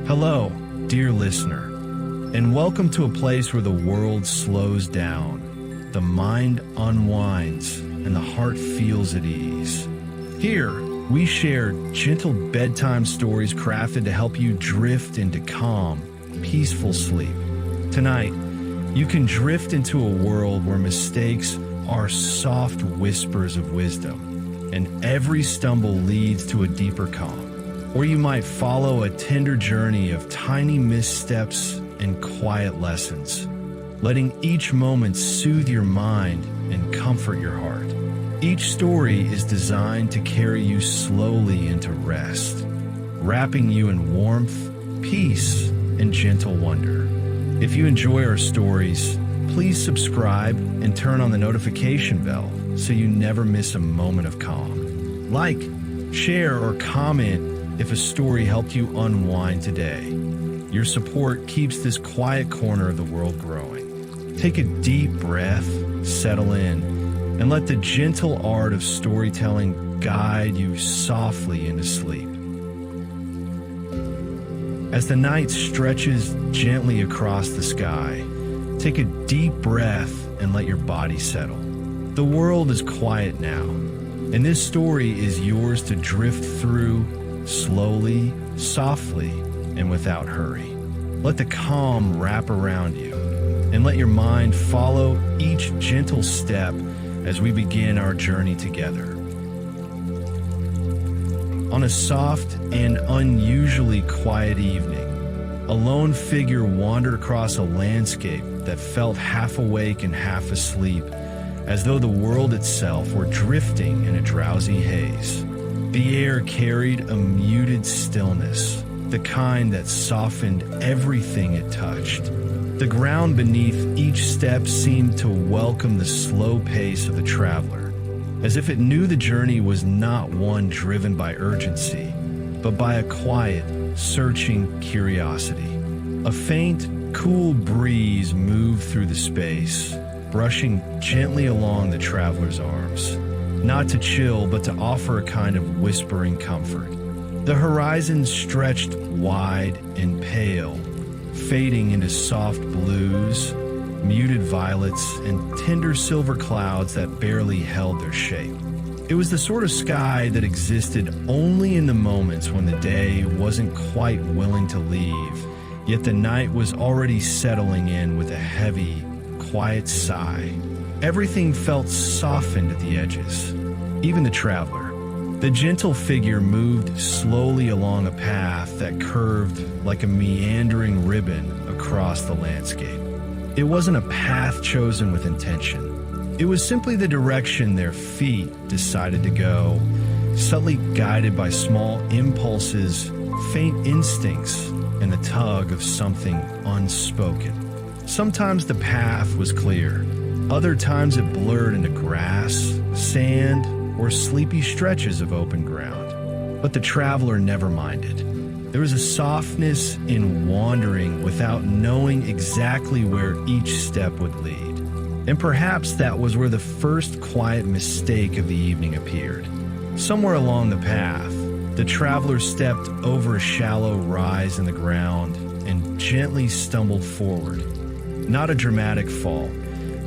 Hello, dear listener, and welcome to a place where the world slows down, the mind unwinds, and the heart feels at ease. Here, we share gentle bedtime stories crafted to help you drift into calm, peaceful sleep. Tonight, you can drift into a world where mistakes are soft whispers of wisdom, and every stumble leads to a deeper calm. Or you might follow a tender journey of tiny missteps and quiet lessons, letting each moment soothe your mind and comfort your heart. Each story is designed to carry you slowly into rest, wrapping you in warmth, peace, and gentle wonder. If you enjoy our stories, please subscribe and turn on the notification bell so you never miss a moment of calm. Like, share, or comment if a story helped you unwind today. Your support keeps this quiet corner of the world growing. Take a deep breath, settle in, and let the gentle art of storytelling guide you softly into sleep. As the night stretches gently across the sky, take a deep breath and let your body settle. The world is quiet now, and this story is yours to drift through slowly, softly, and without hurry. Let the calm wrap around you, and let your mind follow each gentle step as we begin our journey together. On a soft and unusually quiet evening, a lone figure wandered across a landscape that felt half awake and half asleep, as though the world itself were drifting in a drowsy haze. The air carried a muted stillness, the kind that softened everything it touched. The ground beneath each step seemed to welcome the slow pace of the traveler, as if it knew the journey was not one driven by urgency, but by a quiet, searching curiosity. A faint, cool breeze moved through the space, brushing gently along the traveler's arms. Not to chill, but to offer a kind of whispering comfort. The horizon stretched wide and pale, fading into soft blues, muted violets, and tender silver clouds that barely held their shape. It was the sort of sky that existed only in the moments when the day wasn't quite willing to leave, yet the night was already settling in with a heavy, quiet sigh. Everything felt softened at the edges, even the traveler. The gentle figure moved slowly along a path that curved like a meandering ribbon across the landscape. It wasn't a path chosen with intention. It was simply the direction their feet decided to go, subtly guided by small impulses, faint instincts, and the tug of something unspoken. Sometimes the path was clear. Other times it blurred into grass, sand, or sleepy stretches of open ground. But the traveler never minded. There was a softness in wandering without knowing exactly where each step would lead. And perhaps that was where the first quiet mistake of the evening appeared. Somewhere along the path, the traveler stepped over a shallow rise in the ground and gently stumbled forward. Not a dramatic fall,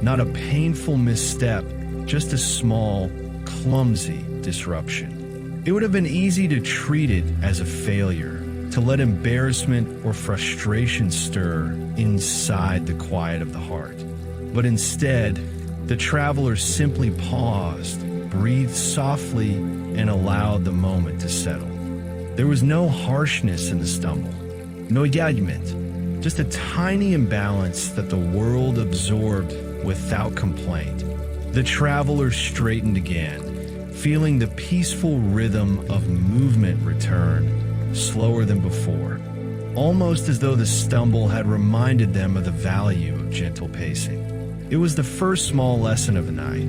not a painful misstep, just a small, clumsy disruption. It would have been easy to treat it as a failure, to let embarrassment or frustration stir inside the quiet of the heart. But instead, the traveler simply paused, breathed softly, and allowed the moment to settle. There was no harshness in the stumble, no judgment, just a tiny imbalance that the world absorbed without complaint. The traveler straightened again, feeling the peaceful rhythm of movement return, slower than before, almost as though the stumble had reminded them of the value of gentle pacing. It was the first small lesson of the night,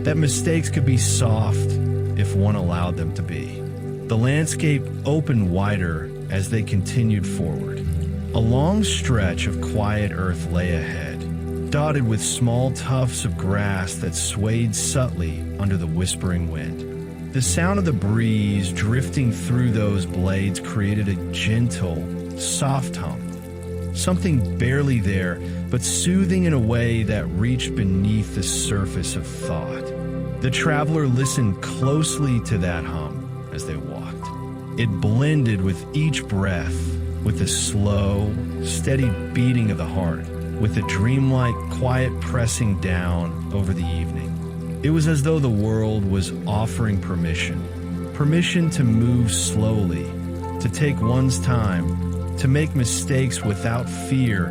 that mistakes could be soft if one allowed them to be. The landscape opened wider as they continued forward. A long stretch of quiet earth lay ahead, dotted with small tufts of grass that swayed subtly under the whispering wind. The sound of the breeze drifting through those blades created a gentle, soft hum. Something barely there, but soothing in a way that reached beneath the surface of thought. The traveler listened closely to that hum as they walked. It blended with each breath, with the slow, steady beating of the heart, with the dreamlike quiet pressing down over the evening. It was as though the world was offering permission to move slowly, to take one's time, to make mistakes without fear,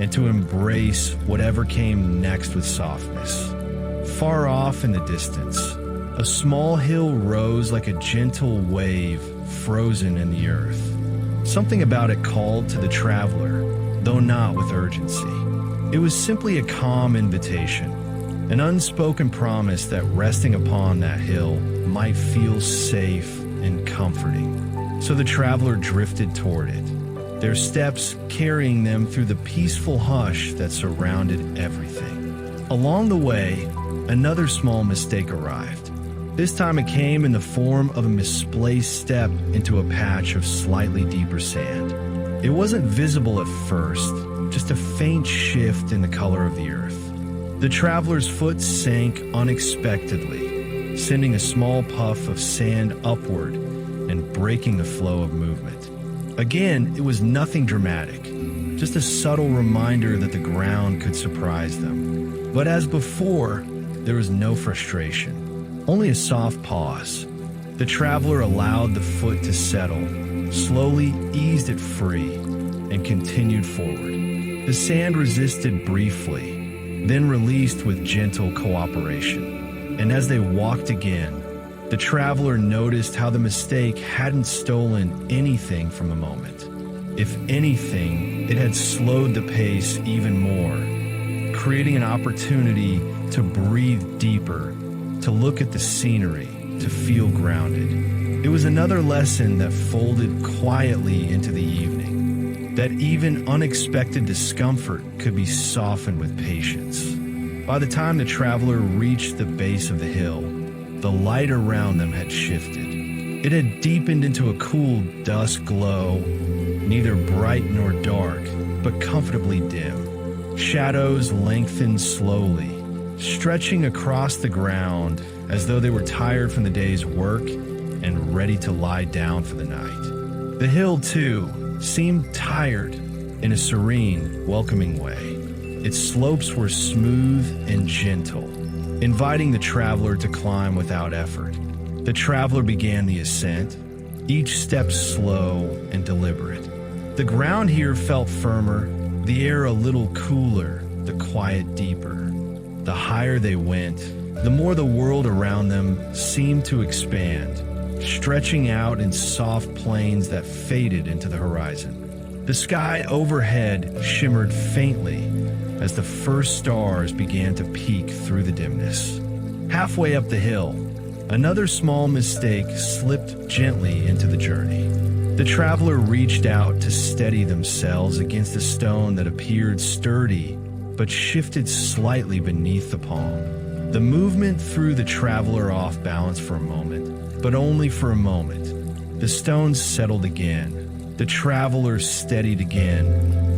and to embrace whatever came next with softness. Far off in the distance, a small hill rose like a gentle wave frozen in the earth. Something about it called to the traveler, though not with urgency. It was simply a calm invitation, an unspoken promise that resting upon that hill might feel safe and comforting. So the traveler drifted toward it, their steps carrying them through the peaceful hush that surrounded everything. Along the way, another small mistake arrived. This time it came in the form of a misplaced step into a patch of slightly deeper sand. It wasn't visible at first, just a faint shift in the color of the earth. The traveler's foot sank unexpectedly, sending a small puff of sand upward and breaking the flow of movement. Again, it was nothing dramatic, just a subtle reminder that the ground could surprise them. But as before, there was no frustration, only a soft pause. The traveler allowed the foot to settle, slowly eased it free, and continued forward. The sand resisted briefly, then released with gentle cooperation. And as they walked again, the traveler noticed how the mistake hadn't stolen anything from the moment. If anything, it had slowed the pace even more, creating an opportunity to breathe deeper, to look at the scenery, to feel grounded. It was another lesson that folded quietly into the evening, that even unexpected discomfort could be softened with patience. By the time the traveler reached the base of the hill, the light around them had shifted. It had deepened into a cool dusk glow, neither bright nor dark, but comfortably dim. Shadows lengthened slowly, stretching across the ground as though they were tired from the day's work and ready to lie down for the night. The hill, too, seemed tired in a serene, welcoming way. Its slopes were smooth and gentle, inviting the traveler to climb without effort. The traveler began the ascent, each step slow and deliberate. The ground here felt firmer, the air a little cooler, the quiet deeper. The higher they went, the more the world around them seemed to expand, stretching out in soft plains that faded into the horizon. The sky overhead shimmered faintly as the first stars began to peek through the dimness. Halfway up the hill, another small mistake slipped gently into the journey. The traveler reached out to steady themselves against a stone that appeared sturdy but shifted slightly beneath the palm. The movement threw the traveler off balance for a moment, but only for a moment. The stone settled again, the traveler steadied again,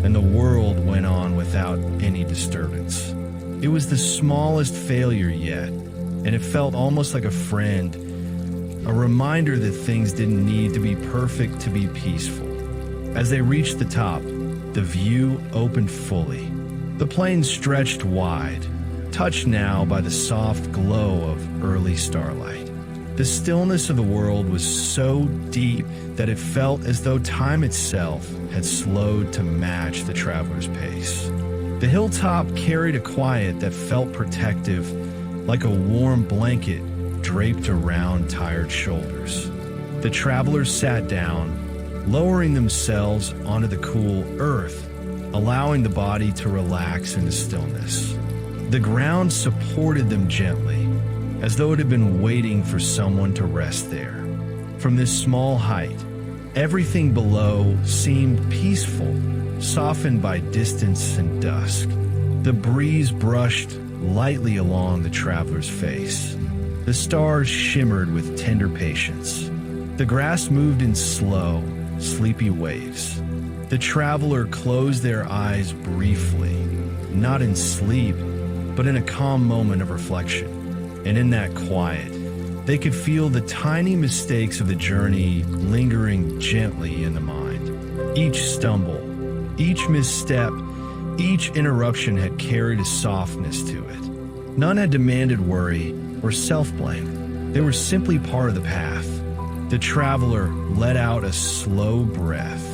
and the world went on without any disturbance. It was the smallest failure yet, and it felt almost like a friend, a reminder that things didn't need to be perfect to be peaceful. As they reached the top, the view opened fully. The plain stretched wide, touched now by the soft glow of early starlight. The stillness of the world was so deep that it felt as though time itself had slowed to match the traveler's pace. The hilltop carried a quiet that felt protective, like a warm blanket draped around tired shoulders. The travelers sat down, lowering themselves onto the cool earth, allowing the body to relax into stillness. The ground supported them gently, as though it had been waiting for someone to rest there. From this small height, everything below seemed peaceful, softened by distance and dusk. The breeze brushed lightly along the traveler's face. The stars shimmered with tender patience. The grass moved in slow, sleepy waves. The traveler closed their eyes briefly, not in sleep, but in a calm moment of reflection. And in that quiet, they could feel the tiny mistakes of the journey lingering gently in the mind. Each stumble, each misstep, each interruption had carried a softness to it. None had demanded worry or self-blame. They were simply part of the path. The traveler let out a slow breath,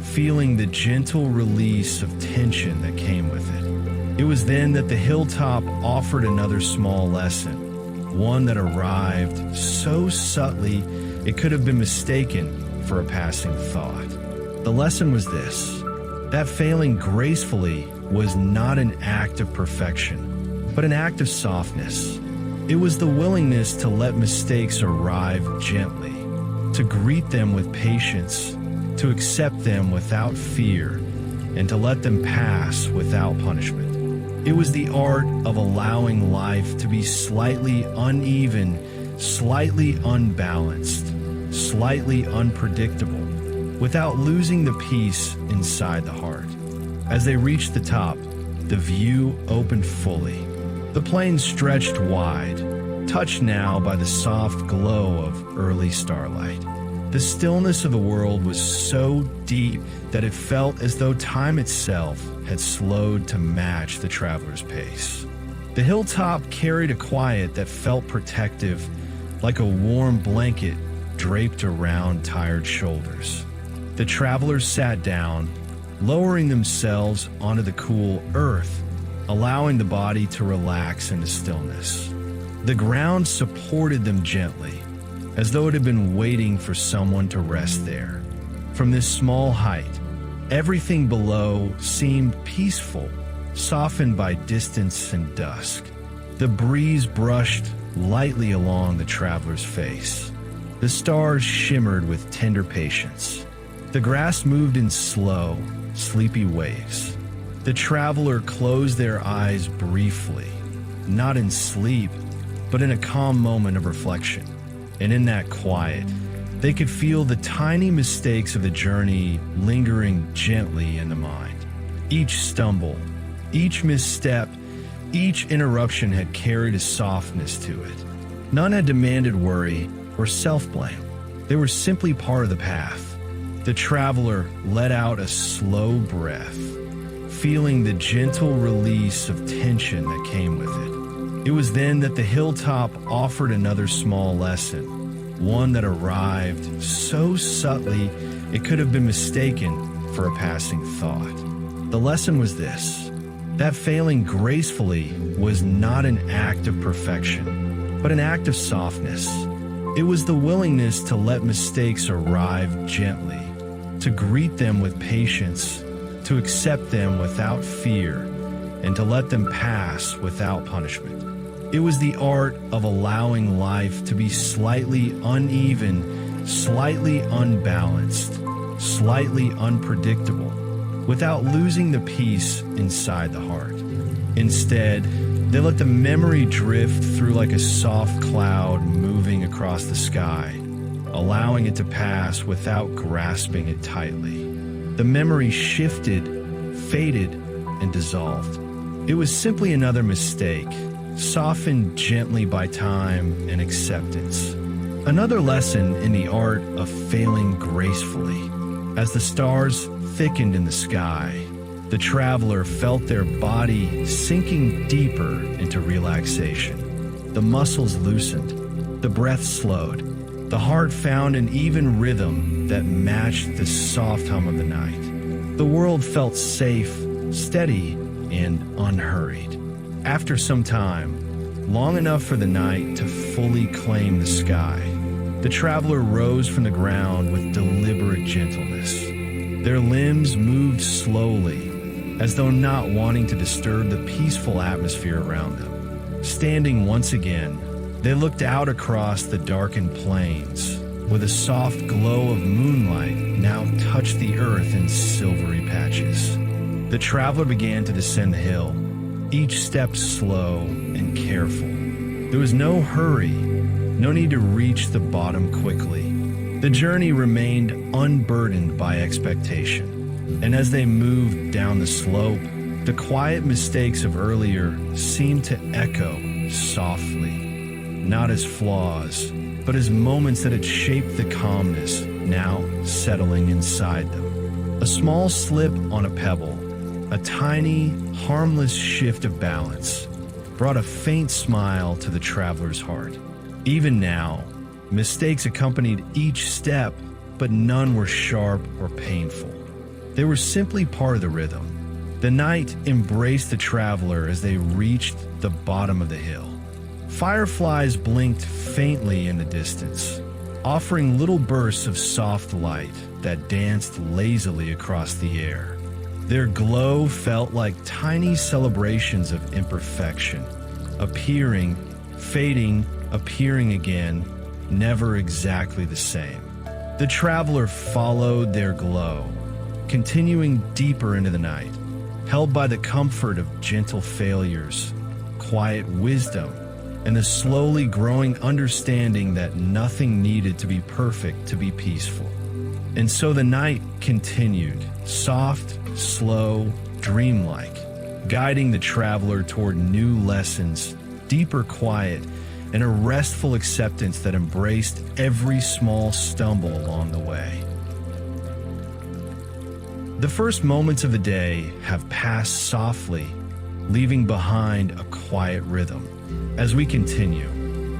feeling the gentle release of tension that came with it. It was then that the hilltop offered another small lesson, one that arrived so subtly it could have been mistaken for a passing thought. The lesson was this: that failing gracefully was not an act of perfection, but an act of softness. It was the willingness to let mistakes arrive gently, to greet them with patience, to accept them without fear, and to let them pass without punishment. It was the art of allowing life to be slightly uneven, slightly unbalanced, slightly unpredictable, without losing the peace inside the heart. As they reached the top, the view opened fully. The plain stretched wide, touched now by the soft glow of early starlight. The stillness of the world was so deep that it felt as though time itself had slowed to match the traveler's pace. The hilltop carried a quiet that felt protective, like a warm blanket draped around tired shoulders. The travelers sat down, lowering themselves onto the cool earth, allowing the body to relax into stillness. The ground supported them gently, as though it had been waiting for someone to rest there. From this small height, everything below seemed peaceful, softened by distance and dusk. The breeze brushed lightly along the traveler's face. The stars shimmered with tender patience. The grass moved in slow, sleepy waves. The traveler closed their eyes briefly, not in sleep, but in a calm moment of reflection. And in that quiet, they could feel the tiny mistakes of the journey lingering gently in the mind. Each stumble, each misstep, each interruption had carried a softness to it. None had demanded worry or self-blame. They were simply part of the path. The traveler let out a slow breath, feeling the gentle release of tension that came with it. It was then that the hilltop offered another small lesson, one that arrived so subtly it could have been mistaken for a passing thought. The lesson was this: that failing gracefully was not an act of perfection, but an act of softness. It was the willingness to let mistakes arrive gently, to greet them with patience, to accept them without fear, and to let them pass without punishment. It was the art of allowing life to be slightly uneven, slightly unbalanced, slightly unpredictable, without losing the peace inside the heart. Instead, they let the memory drift through like a soft cloud moving across the sky, allowing it to pass without grasping it tightly. The memory shifted, faded, and dissolved. It was simply another mistake, softened gently by time and acceptance. Another lesson in the art of failing gracefully. As the stars thickened in the sky, the traveler felt their body sinking deeper into relaxation. The muscles loosened, the breath slowed, the heart found an even rhythm that matched the soft hum of the night. The world felt safe, steady, and unhurried. After some time, long enough for the night to fully claim the sky, the traveler rose from the ground with deliberate gentleness. Their limbs moved slowly, as though not wanting to disturb the peaceful atmosphere around them. Standing once again, they looked out across the darkened plains, where the soft glow of moonlight now touched the earth in silvery patches. The traveler began to descend the hill, each step slow and careful. There was no hurry, no need to reach the bottom quickly. The journey remained unburdened by expectation. And as they moved down the slope, the quiet mistakes of earlier seemed to echo softly, not as flaws, but as moments that had shaped the calmness now settling inside them. A small slip on a pebble, a tiny, harmless shift of balance, brought a faint smile to the traveler's heart. Even now, mistakes accompanied each step, but none were sharp or painful. They were simply part of the rhythm. The night embraced the traveler as they reached the bottom of the hill. Fireflies blinked faintly in the distance, offering little bursts of soft light that danced lazily across the air. Their glow felt like tiny celebrations of imperfection, appearing, fading, appearing again, never exactly the same. The traveler followed their glow, continuing deeper into the night, held by the comfort of gentle failures, quiet wisdom, and the slowly growing understanding that nothing needed to be perfect to be peaceful. And so the night continued, soft, slow, dreamlike, guiding the traveler toward new lessons, deeper quiet, and a restful acceptance that embraced every small stumble along the way. The first moments of the day have passed softly, leaving behind a quiet rhythm. As we continue,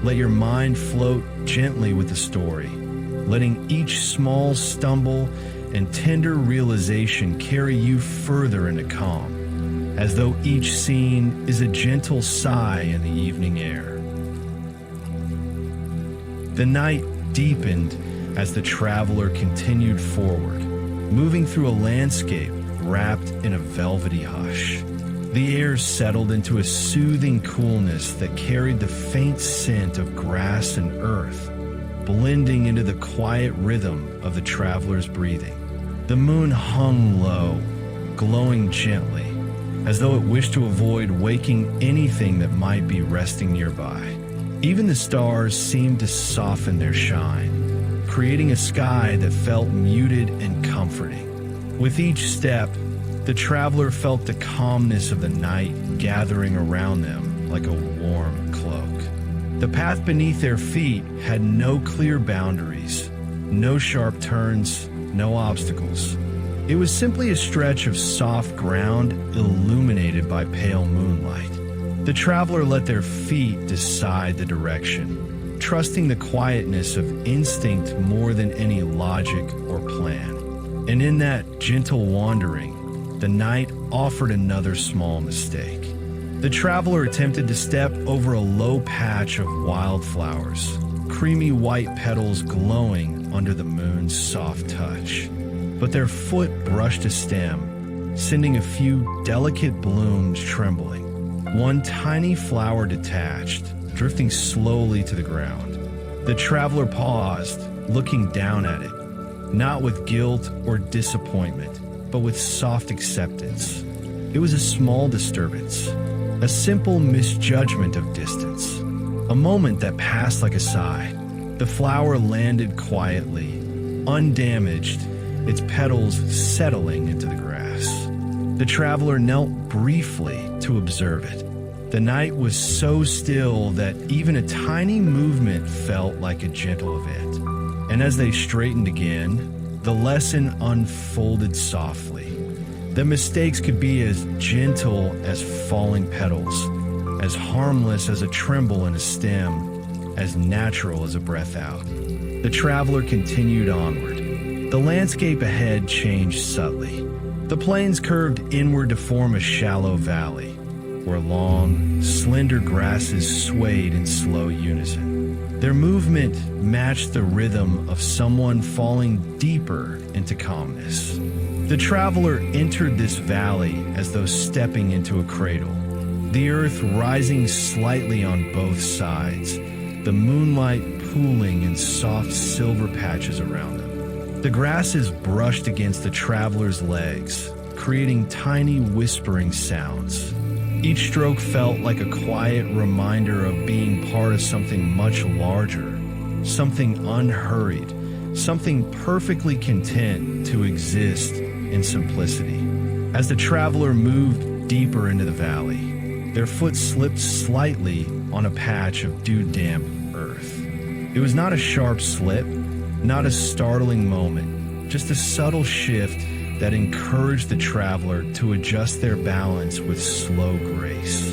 let your mind float gently with the story, letting each small stumble and tender realization carry you further into calm, as though each scene is a gentle sigh in the evening air. The night deepened as the traveler continued forward, moving through a landscape wrapped in a velvety hush. The air settled into a soothing coolness that carried the faint scent of grass and earth, blending into the quiet rhythm of the traveler's breathing. The moon hung low, glowing gently, as though it wished to avoid waking anything that might be resting nearby. Even the stars seemed to soften their shine, creating a sky that felt muted and comforting. With each step, the traveler felt the calmness of the night gathering around them like a warm cloak. The path beneath their feet had no clear boundaries, no sharp turns, no obstacles. It was simply a stretch of soft ground illuminated by pale moonlight. The traveler let their feet decide the direction, trusting the quietness of instinct more than any logic or plan. And in that gentle wandering, the night offered another small mistake. The traveler attempted to step over a low patch of wildflowers, creamy white petals glowing under the moon's soft touch. But their foot brushed a stem, sending a few delicate blooms trembling. One tiny flower detached, drifting slowly to the ground. The traveler paused, looking down at it, not with guilt or disappointment, but with soft acceptance. It was a small disturbance, a simple misjudgment of distance, a moment that passed like a sigh. The flower landed quietly, undamaged, its petals settling into the grass. The traveler knelt briefly to observe it. The night was so still that even a tiny movement felt like a gentle event. And as they straightened again, the lesson unfolded softly. The mistakes could be as gentle as falling petals, as harmless as a tremble in a stem, as natural as a breath out. The traveler continued onward. The landscape ahead changed subtly. The plains curved inward to form a shallow valley, where long, slender grasses swayed in slow unison. Their movement matched the rhythm of someone falling deeper into calmness. The traveler entered this valley as though stepping into a cradle, the earth rising slightly on both sides, the moonlight pooling in soft silver patches around them. The grasses brushed against the traveler's legs, creating tiny whispering sounds. Each stroke felt like a quiet reminder of being part of something much larger, something unhurried, something perfectly content to exist and simplicity. As the traveler moved deeper into the valley, their foot slipped slightly on a patch of dew-damp earth. It was not a sharp slip, not a startling moment, just a subtle shift that encouraged the traveler to adjust their balance with slow grace.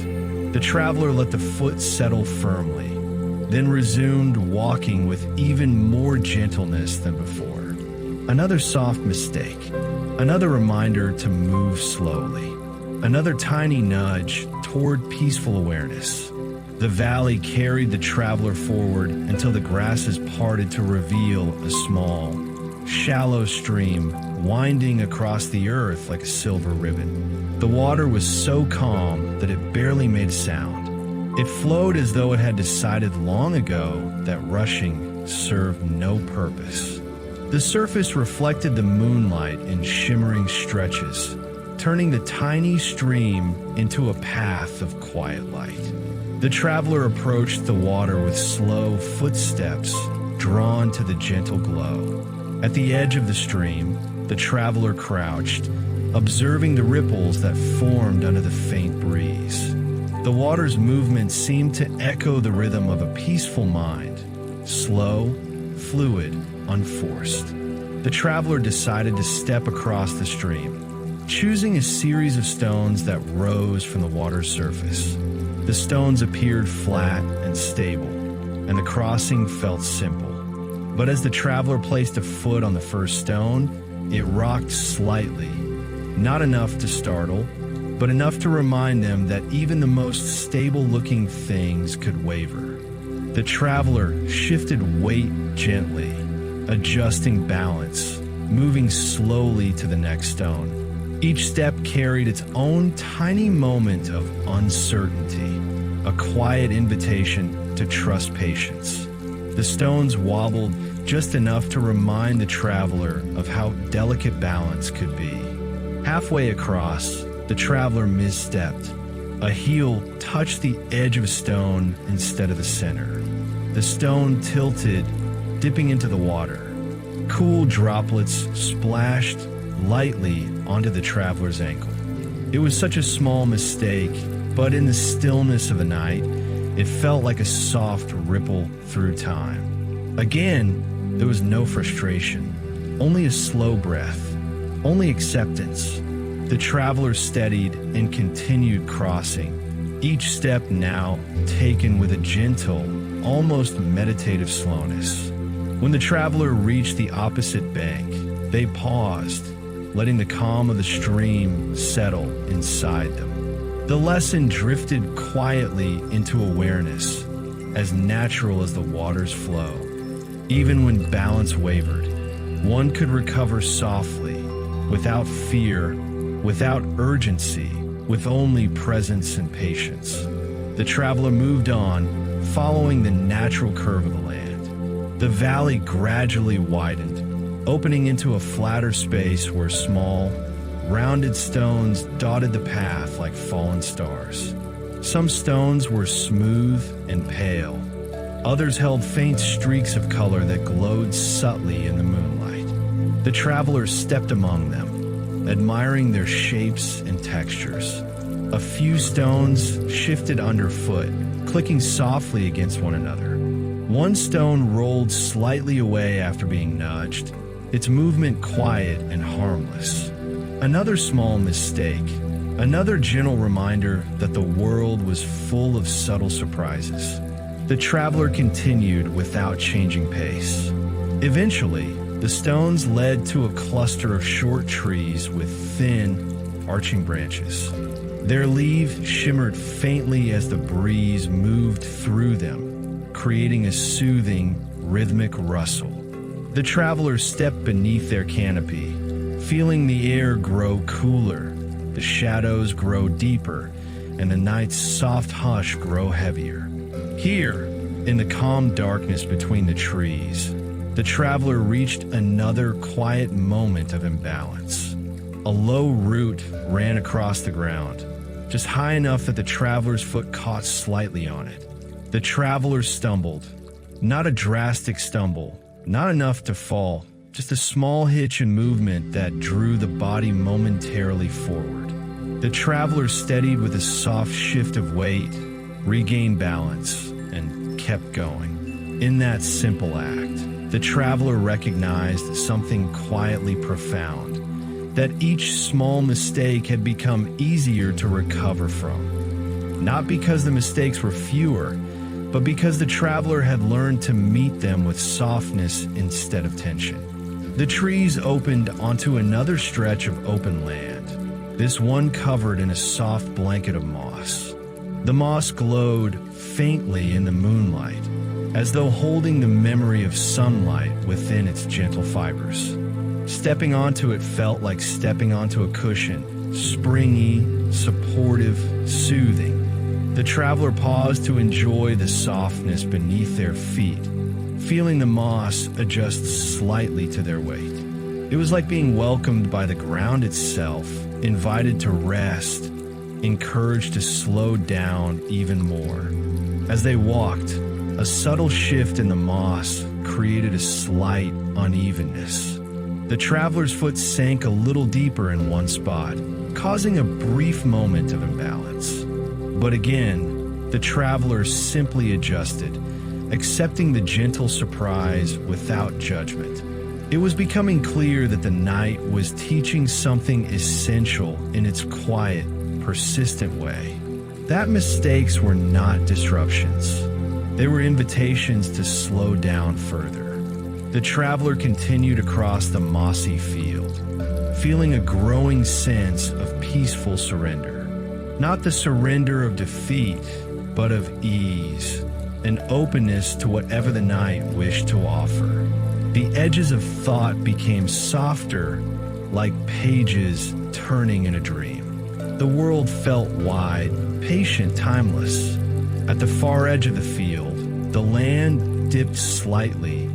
The traveler let the foot settle firmly, then resumed walking with even more gentleness than before. Another soft mistake, another reminder to move slowly, another tiny nudge toward peaceful awareness. The valley carried the traveler forward until the grasses parted to reveal a small, shallow stream winding across the earth like a silver ribbon. The water was so calm that it barely made a sound. It flowed as though it had decided long ago that rushing served no purpose. The surface reflected the moonlight in shimmering stretches, turning the tiny stream into a path of quiet light. The traveler approached the water with slow footsteps drawn to the gentle glow. At the edge of the stream, the traveler crouched, observing the ripples that formed under the faint breeze. The water's movement seemed to echo the rhythm of a peaceful mind, slow, fluid, unforced. The traveler decided to step across the stream, choosing a series of stones that rose from the water's surface. The stones appeared flat and stable, and the crossing felt simple. But as the traveler placed a foot on the first stone, it rocked slightly, not enough to startle, but enough to remind them that even the most stable-looking things could waver. The traveler shifted weight gently, adjusting balance, moving slowly to the next stone. Each step carried its own tiny moment of uncertainty, a quiet invitation to trust patience. The stones wobbled just enough to remind the traveler of how delicate balance could be. Halfway across, the traveler misstepped. A heel touched the edge of a stone instead of the center. The stone tilted, dipping into the water. Cool droplets splashed lightly onto the traveler's ankle. It was such a small mistake, but in the stillness of the night, it felt like a soft ripple through time. Again, there was no frustration, only a slow breath, only acceptance. The traveler steadied and continued crossing, each step now taken with a gentle, almost meditative slowness. When the traveler reached the opposite bank, they paused, letting the calm of the stream settle inside them. The lesson drifted quietly into awareness, as natural as the water's flow. Even when balance wavered, one could recover softly, without fear, without urgency, with only presence and patience. The traveler moved on, following the natural curve of the land. The valley gradually widened, opening into a flatter space where small, rounded stones dotted the path like fallen stars. Some stones were smooth and pale. Others held faint streaks of color that glowed subtly in the moonlight. The traveler stepped among them, admiring their shapes and textures. A few stones shifted underfoot, clicking softly against one another. One stone rolled slightly away after being nudged, its movement quiet and harmless. Another small mistake, another gentle reminder that the world was full of subtle surprises. The traveler continued without changing pace. Eventually, the stones led to a cluster of short trees with thin, arching branches. Their leaves shimmered faintly as the breeze moved through them, creating a soothing, rhythmic rustle. The traveler stepped beneath their canopy, feeling the air grow cooler, the shadows grow deeper, and the night's soft hush grow heavier. Here, in the calm darkness between the trees, the traveler reached another quiet moment of imbalance. A low root ran across the ground, just high enough that the traveler's foot caught slightly on it. The traveler stumbled. Not a drastic stumble, not enough to fall, just a small hitch in movement that drew the body momentarily forward. The traveler steadied with a soft shift of weight, regained balance, and kept going. In that simple act, the traveler recognized something quietly profound, that each small mistake had become easier to recover from. Not because the mistakes were fewer, but because the traveler had learned to meet them with softness instead of tension. The trees opened onto another stretch of open land, this one covered in a soft blanket of moss. The moss glowed faintly in the moonlight, as though holding the memory of sunlight within its gentle fibers. Stepping onto it felt like stepping onto a cushion, springy, supportive, soothing. The traveler paused to enjoy the softness beneath their feet, feeling the moss adjust slightly to their weight. It was like being welcomed by the ground itself, invited to rest, encouraged to slow down even more. As they walked, a subtle shift in the moss created a slight unevenness. The traveler's foot sank a little deeper in one spot, causing a brief moment of imbalance. But again, the traveler simply adjusted, accepting the gentle surprise without judgment. It was becoming clear that the night was teaching something essential in its quiet, persistent way. That mistakes were not disruptions. They were invitations to slow down further. The traveler continued across the mossy field, feeling a growing sense of peaceful surrender. Not the surrender of defeat, but of ease, an openness to whatever the night wished to offer. The edges of thought became softer, like pages turning in a dream. The world felt wide, patient, timeless. At the far edge of the field, the land dipped slightly,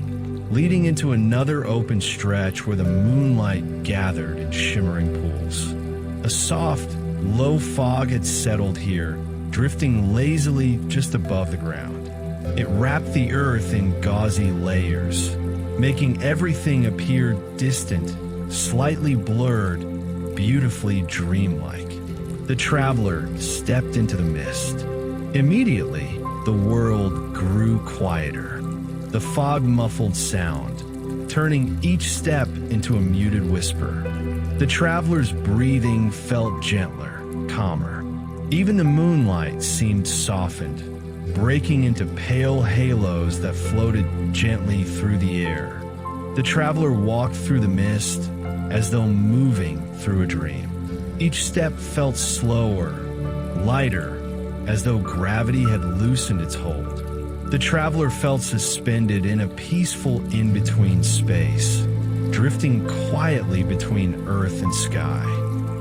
leading into another open stretch where the moonlight gathered in shimmering pools. A soft, low fog had settled here, drifting lazily just above the ground. It wrapped the earth in gauzy layers, making everything appear distant, slightly blurred, beautifully dreamlike. The traveler stepped into the mist. Immediately, the world grew quieter. The fog muffled sound, turning each step into a muted whisper. The traveler's breathing felt gentler, calmer. Even the moonlight seemed softened, breaking into pale halos that floated gently through the air. The traveler walked through the mist as though moving through a dream. Each step felt slower, lighter, as though gravity had loosened its hold. The traveler felt suspended in a peaceful in-between space, drifting quietly between earth and sky.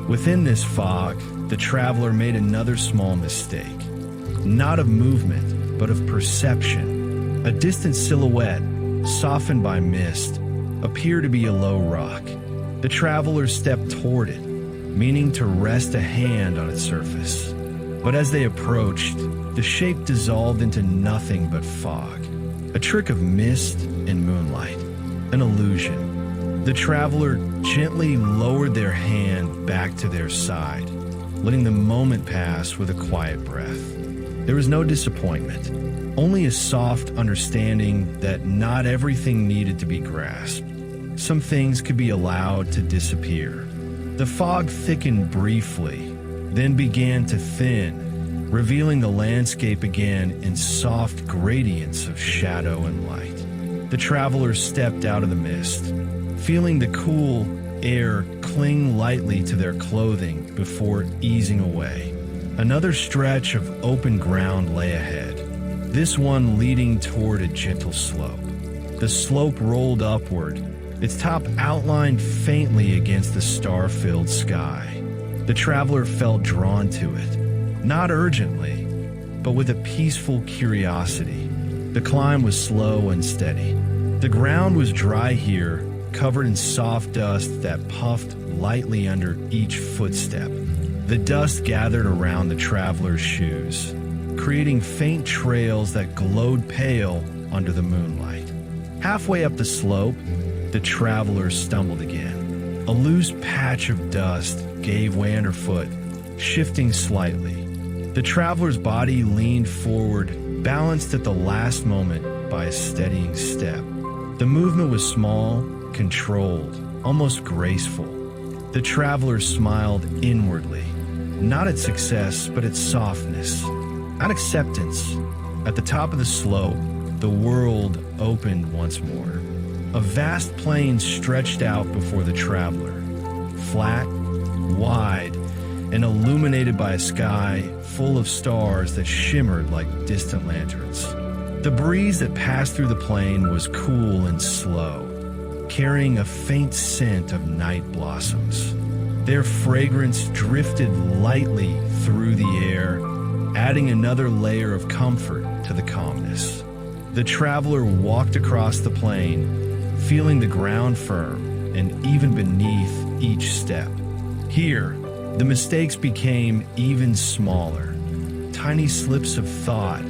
Within this fog, the traveler made another small mistake. Not of movement, but of perception. A distant silhouette, softened by mist, appeared to be a low rock. The traveler stepped toward it, meaning to rest a hand on its surface. But as they approached, the shape dissolved into nothing but fog, a trick of mist and moonlight, an illusion. The traveler gently lowered their hand back to their side, letting the moment pass with a quiet breath. There was no disappointment, only a soft understanding that not everything needed to be grasped. Some things could be allowed to disappear. The fog thickened briefly, then began to thin, revealing the landscape again in soft gradients of shadow and light. The travelers stepped out of the mist, feeling the cool air cling lightly to their clothing before easing away. Another stretch of open ground lay ahead, this one leading toward a gentle slope. The slope rolled upward, its top outlined faintly against the star-filled sky. The traveler felt drawn to it, not urgently, but with a peaceful curiosity. The climb was slow and steady. The ground was dry here, covered in soft dust that puffed lightly under each footstep. The dust gathered around the traveler's shoes, creating faint trails that glowed pale under the moonlight. Halfway up the slope, the traveler stumbled again. A loose patch of dust gave way underfoot, shifting slightly. The traveler's body leaned forward, balanced at the last moment by a steadying step. The movement was small, controlled, almost graceful. The traveler smiled inwardly, not at success, but at softness, at acceptance. At the top of the slope, the world opened once more. A vast plain stretched out before the traveler, flat, wide, and illuminated by a sky full of stars that shimmered like distant lanterns. The breeze that passed through the plain was cool and slow, carrying a faint scent of night blossoms. Their fragrance drifted lightly through the air, adding another layer of comfort to the calmness. The traveler walked across the plain, feeling the ground firm and even beneath each step. Here, the mistakes became even smaller. Tiny slips of thought,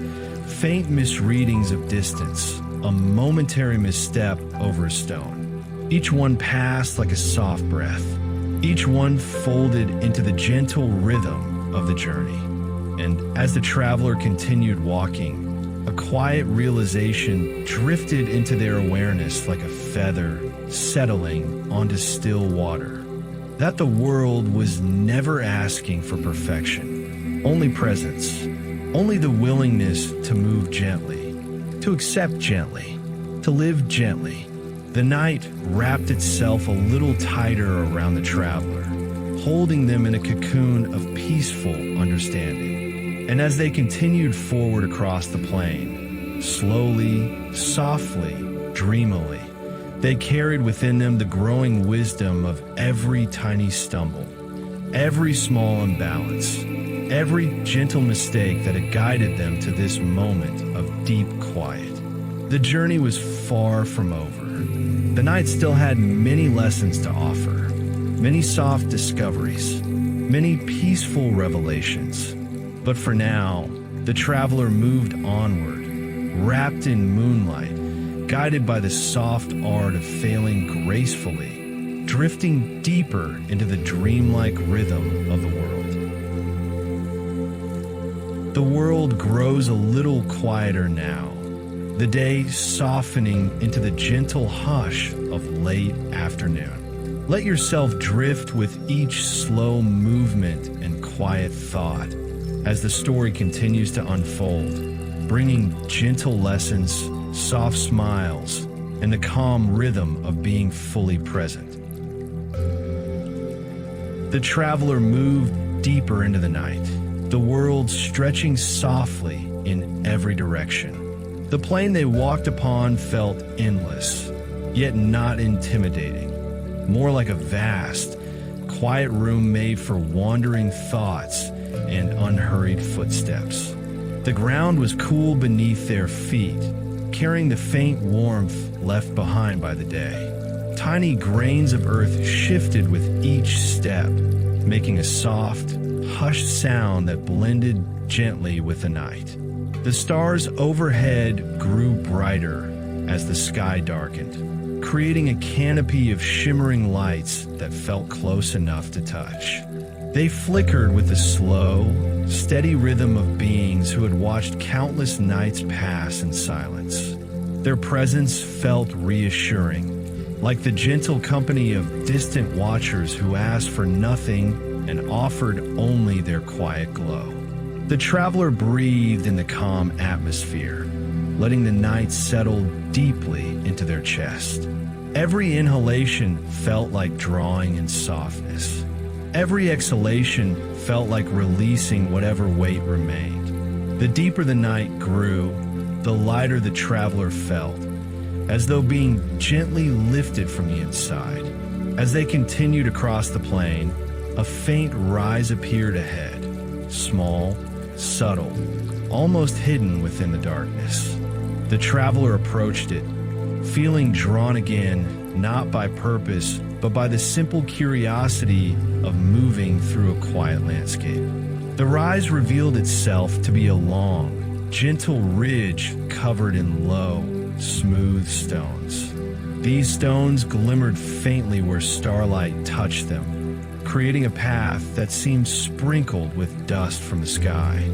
faint misreadings of distance, a momentary misstep over a stone. Each one passed like a soft breath. Each one folded into the gentle rhythm of the journey. And as the traveler continued walking, a quiet realization drifted into their awareness like a feather settling onto still water. That the world was never asking for perfection, only presence, only the willingness to move gently, to accept gently, to live gently. The night wrapped itself a little tighter around the traveler, holding them in a cocoon of peaceful understanding. And as they continued forward across the plain, slowly, softly, dreamily, they carried within them the growing wisdom of every tiny stumble, every small imbalance, every gentle mistake that had guided them to this moment of deep quiet. The journey was far from over. The night still had many lessons to offer, many soft discoveries, many peaceful revelations. But for now, the traveler moved onward, wrapped in moonlight, guided by the soft art of failing gracefully, drifting deeper into the dreamlike rhythm of the world. The world grows a little quieter now, the day softening into the gentle hush of late afternoon. Let yourself drift with each slow movement and quiet thought as the story continues to unfold, bringing gentle lessons, soft smiles, and the calm rhythm of being fully present. The traveler moved deeper into the night, the world stretching softly in every direction. The plain they walked upon felt endless, yet not intimidating, more like a vast, quiet room made for wandering thoughts and unhurried footsteps. The ground was cool beneath their feet, carrying the faint warmth left behind by the day. Tiny grains of earth shifted with each step, making a soft, hushed sound that blended gently with the night. The stars overhead grew brighter as the sky darkened, creating a canopy of shimmering lights that felt close enough to touch. They flickered with the slow, steady rhythm of beings who had watched countless nights pass in silence. Their presence felt reassuring, like the gentle company of distant watchers who asked for nothing and offered only their quiet glow. The traveler breathed in the calm atmosphere, letting the night settle deeply into their chest. Every inhalation felt like drawing in softness. Every exhalation felt like releasing whatever weight remained. The deeper the night grew, the lighter the traveler felt, as though being gently lifted from the inside. As they continued across the plain, a faint rise appeared ahead, small, subtle, almost hidden within the darkness. The traveler approached it, feeling drawn again, not by purpose, but by the simple curiosity of moving through a quiet landscape. The rise revealed itself to be a long, gentle ridge covered in low, smooth stones. These stones glimmered faintly where starlight touched them, creating a path that seemed sprinkled with dust from the sky.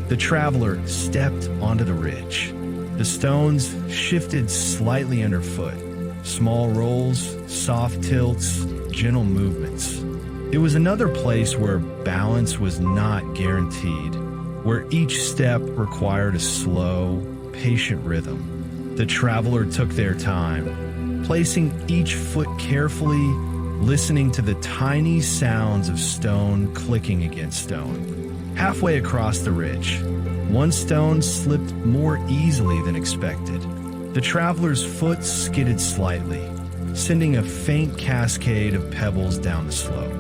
The traveler stepped onto the ridge. The stones shifted slightly underfoot. Small rolls, soft tilts, gentle movements. It was another place where balance was not guaranteed, where each step required a slow, patient rhythm. The traveler took their time, placing each foot carefully, listening to the tiny sounds of stone clicking against stone. Halfway across the ridge, one stone slipped more easily than expected. The traveler's foot skidded slightly, sending a faint cascade of pebbles down the slope.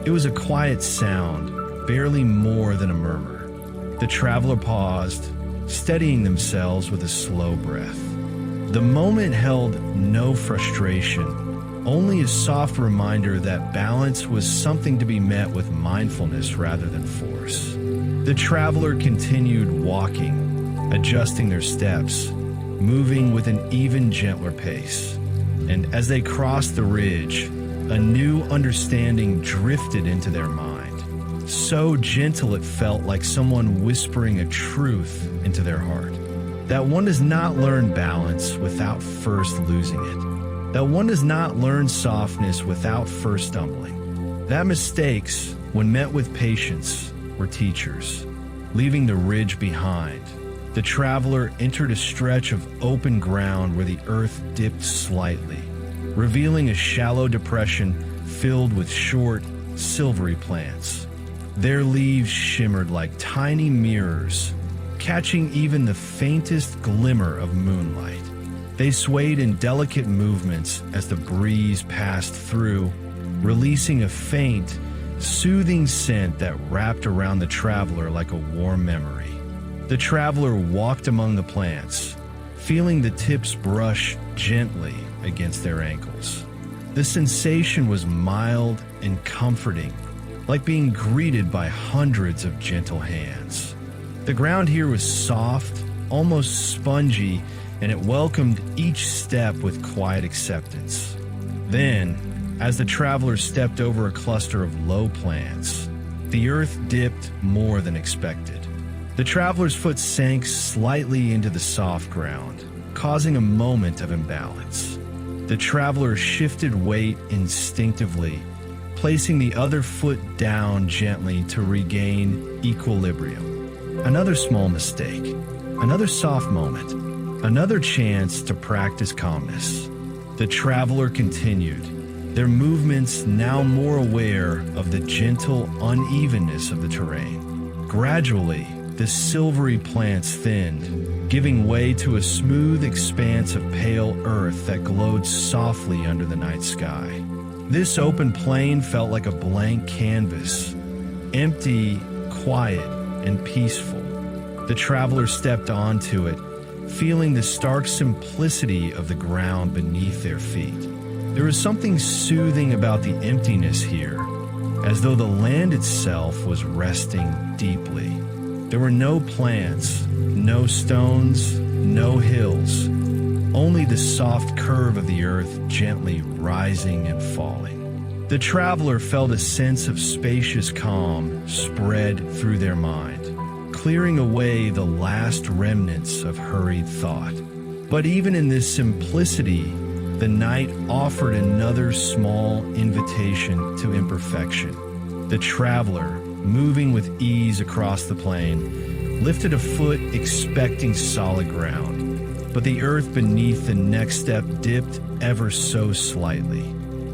It was a quiet sound, barely more than a murmur. The traveler paused, steadying themselves with a slow breath. The moment held no frustration, only a soft reminder that balance was something to be met with mindfulness rather than force. The traveler continued walking, adjusting their steps, moving with an even gentler pace. And as they crossed the ridge, a new understanding drifted into their mind. So gentle it felt like someone whispering a truth into their heart. That one does not learn balance without first losing it. That one does not learn softness without first stumbling. That mistakes, when met with patience, were teachers. Leaving the ridge behind, the traveler entered a stretch of open ground where the earth dipped slightly, revealing a shallow depression filled with short, silvery plants. Their leaves shimmered like tiny mirrors, catching even the faintest glimmer of moonlight. They swayed in delicate movements as the breeze passed through, releasing a faint, soothing scent that wrapped around the traveler like a warm memory. The traveler walked among the plants, feeling the tips brush gently against their ankles. The sensation was mild and comforting, like being greeted by hundreds of gentle hands. The ground here was soft, almost spongy, and it welcomed each step with quiet acceptance. Then, as the traveler stepped over a cluster of low plants, the earth dipped more than expected. The traveler's foot sank slightly into the soft ground, causing a moment of imbalance. The traveler shifted weight instinctively, placing the other foot down gently to regain equilibrium. Another small mistake, another soft moment, another chance to practice calmness. The traveler continued, their movements now more aware of the gentle unevenness of the terrain. Gradually, the silvery plants thinned, giving way to a smooth expanse of pale earth that glowed softly under the night sky. This open plain felt like a blank canvas, empty, quiet, and peaceful. The traveler stepped onto it, feeling the stark simplicity of the ground beneath their feet. There was something soothing about the emptiness here, as though the land itself was resting deeply. There were no plants, no stones, no hills, only the soft curve of the earth gently rising and falling. The traveler felt a sense of spacious calm spread through their mind, clearing away the last remnants of hurried thought. But even in this simplicity, the night offered another small invitation to imperfection. The traveler, moving with ease across the plain, lifted a foot expecting solid ground, but the earth beneath the next step dipped ever so slightly.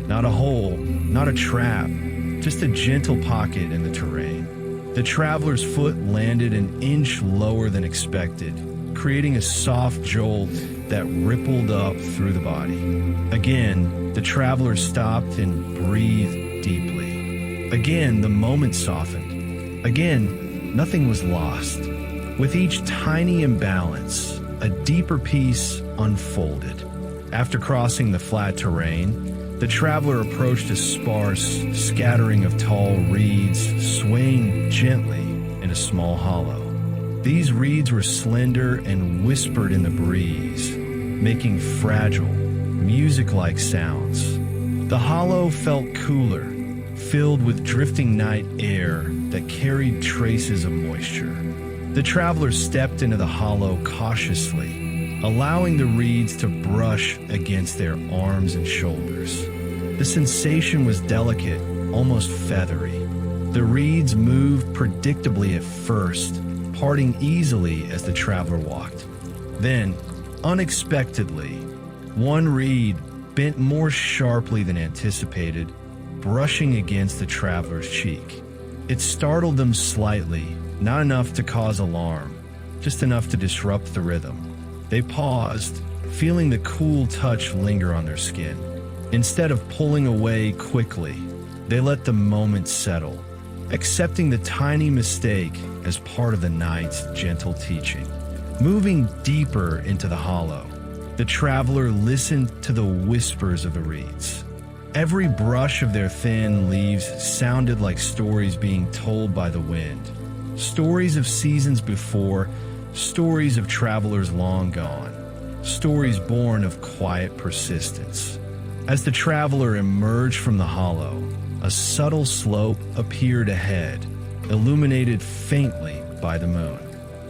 Not a hole, not a trap, just a gentle pocket in the terrain. The traveler's foot landed an inch lower than expected, creating a soft jolt that rippled up through the body. Again, the traveler stopped and breathed deeply. Again, the moment softened. Again, nothing was lost. With each tiny imbalance, a deeper peace unfolded. After crossing the flat terrain, the traveler approached a sparse scattering of tall reeds swaying gently in a small hollow. These reeds were slender and whispered in the breeze, making fragile, music-like sounds. The hollow felt cooler, filled with drifting night air that carried traces of moisture. The traveler stepped into the hollow cautiously, allowing the reeds to brush against their arms and shoulders. The sensation was delicate, almost feathery. The reeds moved predictably at first, parting easily as the traveler walked. Then, unexpectedly, one reed bent more sharply than anticipated, brushing against the traveler's cheek. It startled them slightly, not enough to cause alarm, just enough to disrupt the rhythm. They paused, feeling the cool touch linger on their skin. Instead of pulling away quickly, they let the moment settle, accepting the tiny mistake as part of the night's gentle teaching. Moving deeper into the hollow, the traveler listened to the whispers of the reeds. Every brush of their thin leaves sounded like stories being told by the wind. Stories of seasons before, stories of travelers long gone, stories born of quiet persistence. As the traveler emerged from the hollow, a subtle slope appeared ahead, illuminated faintly by the moon.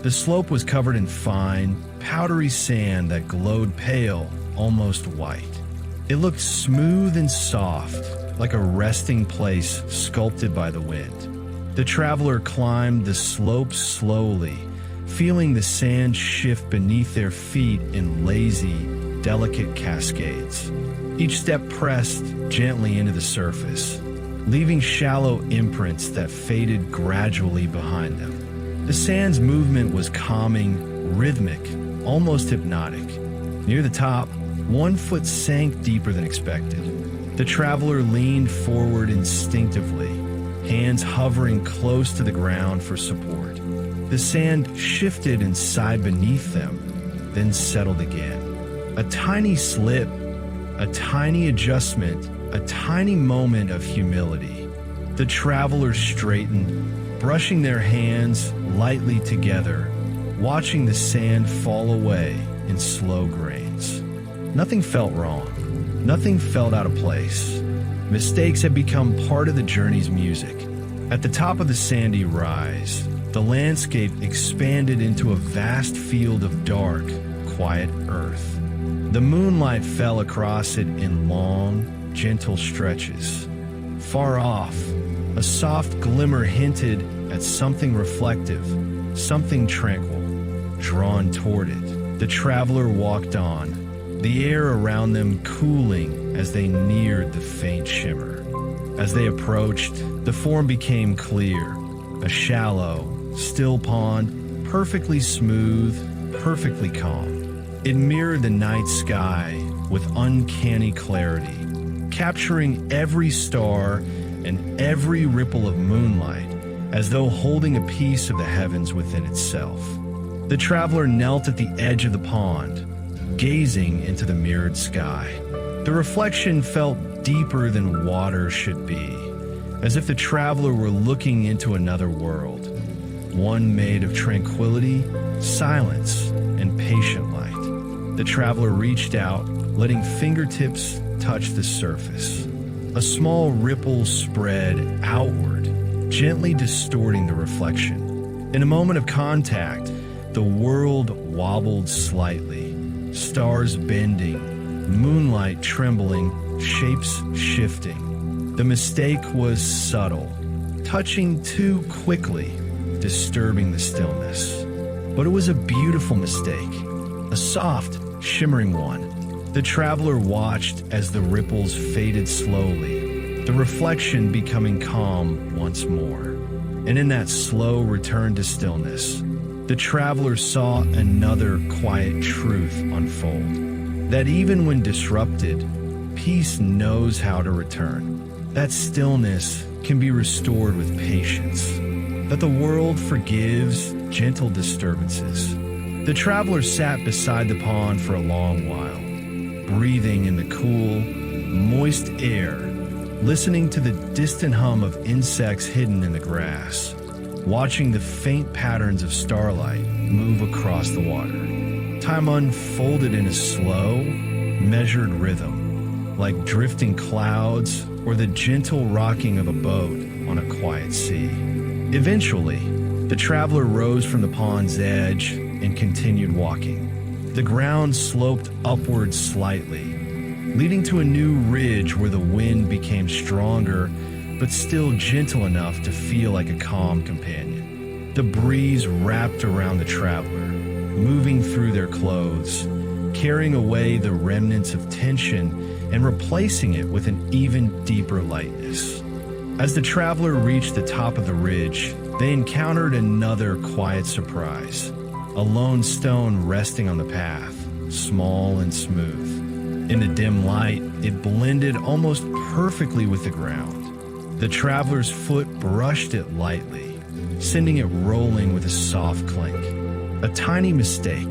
The slope was covered in fine, powdery sand that glowed pale, almost white. It looked smooth and soft, like a resting place sculpted by the wind. The traveler climbed the slope slowly, feeling the sand shift beneath their feet in lazy, delicate cascades. Each step pressed gently into the surface, leaving shallow imprints that faded gradually behind them. The sand's movement was calming, rhythmic, almost hypnotic. Near the top, one foot sank deeper than expected. The traveler leaned forward instinctively, hands hovering close to the ground for support. The sand shifted and sighed beneath them, then settled again. A tiny slip, a tiny adjustment, a tiny moment of humility. The travelers straightened, brushing their hands lightly together, watching the sand fall away in slow grains. Nothing felt wrong. Nothing felt out of place. Mistakes had become part of the journey's music. At the top of the sandy rise, the landscape expanded into a vast field of dark, quiet earth. The moonlight fell across it in long, gentle stretches. Far off, a soft glimmer hinted at something reflective, something tranquil, drawn toward it. The traveler walked on, the air around them cooling as they neared the faint shimmer. As they approached, the form became clear, a shallow, still pond, perfectly smooth, perfectly calm. It mirrored the night sky with uncanny clarity, capturing every star and every ripple of moonlight as though holding a piece of the heavens within itself. The traveler knelt at the edge of the pond, gazing into the mirrored sky. The reflection felt deeper than water should be, as if the traveler were looking into another world, one made of tranquility, silence, and patient light. The traveler reached out, letting fingertips touch the surface. A small ripple spread outward, gently distorting the reflection. In a moment of contact, the world wobbled slightly, stars bending, moonlight trembling, shapes shifting. The mistake was subtle, touching too quickly, disturbing the stillness. But it was a beautiful mistake, a soft, shimmering one. The traveler watched as the ripples faded slowly, the reflection becoming calm once more. And in that slow return to stillness, the traveler saw another quiet truth unfold. That even when disrupted, peace knows how to return. That stillness can be restored with patience. That the world forgives gentle disturbances. The traveler sat beside the pond for a long while, breathing in the cool, moist air, listening to the distant hum of insects hidden in the grass, watching the faint patterns of starlight move across the water. Time unfolded in a slow, measured rhythm, like drifting clouds or the gentle rocking of a boat on a quiet sea. Eventually, the traveler rose from the pond's edge and continued walking. The ground sloped upward slightly, leading to a new ridge where the wind became stronger, but still gentle enough to feel like a calm companion. The breeze wrapped around the traveler, moving through their clothes, carrying away the remnants of tension and replacing it with an even deeper lightness. As the traveler reached the top of the ridge, they encountered another quiet surprise, a lone stone resting on the path, small and smooth. In the dim light, it blended almost perfectly with the ground. The traveler's foot brushed it lightly, sending it rolling with a soft clink. A tiny mistake,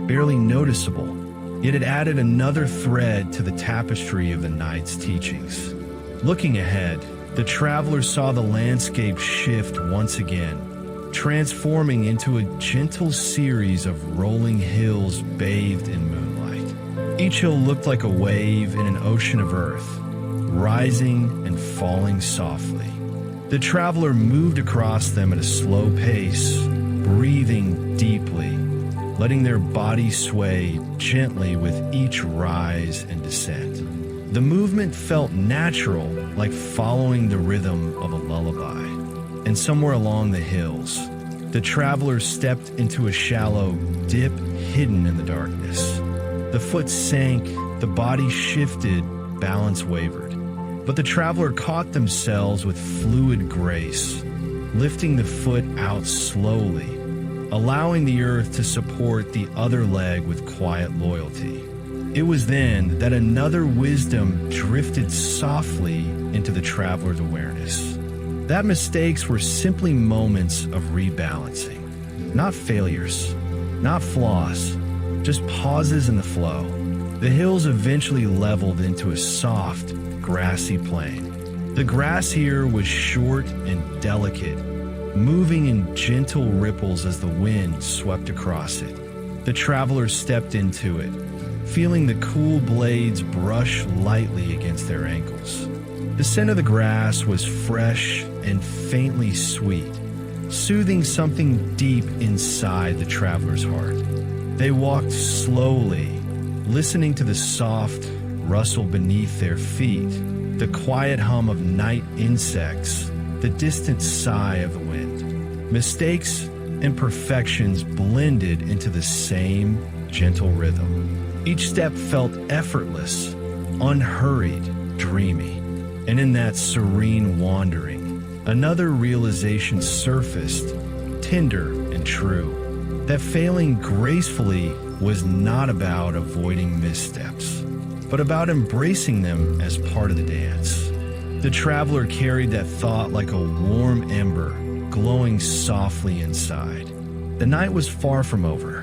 barely noticeable, yet it added another thread to the tapestry of the night's teachings. Looking ahead, the traveler saw the landscape shift once again, transforming into a gentle series of rolling hills bathed in moonlight. Each hill looked like a wave in an ocean of earth, rising and falling softly. The traveler moved across them at a slow pace, breathing deeply, letting their body sway gently with each rise and descent. The movement felt natural, like following the rhythm of a lullaby. And somewhere along the hills, the traveler stepped into a shallow dip hidden in the darkness. The foot sank, the body shifted, balance wavered. But the traveler caught themselves with fluid grace, lifting the foot out slowly, allowing the earth to support the other leg with quiet loyalty. It was then that another wisdom drifted softly into the traveler's awareness. That mistakes were simply moments of rebalancing, not failures, not flaws, just pauses in the flow. The hills eventually leveled into a soft, grassy plain. The grass here was short and delicate, moving in gentle ripples as the wind swept across it. The traveler stepped into it, feeling the cool blades brush lightly against their ankles. The scent of the grass was fresh and faintly sweet, soothing something deep inside the traveler's heart. They walked slowly, listening to the soft rustle beneath their feet, the quiet hum of night insects, the distant sigh of the wind. Mistakes and imperfections blended into the same gentle rhythm. Each step felt effortless, unhurried, dreamy. And in that serene wandering, another realization surfaced, tender and true, that failing gracefully was not about avoiding missteps, but about embracing them as part of the dance. The traveler carried that thought like a warm ember, glowing softly inside. The night was far from over.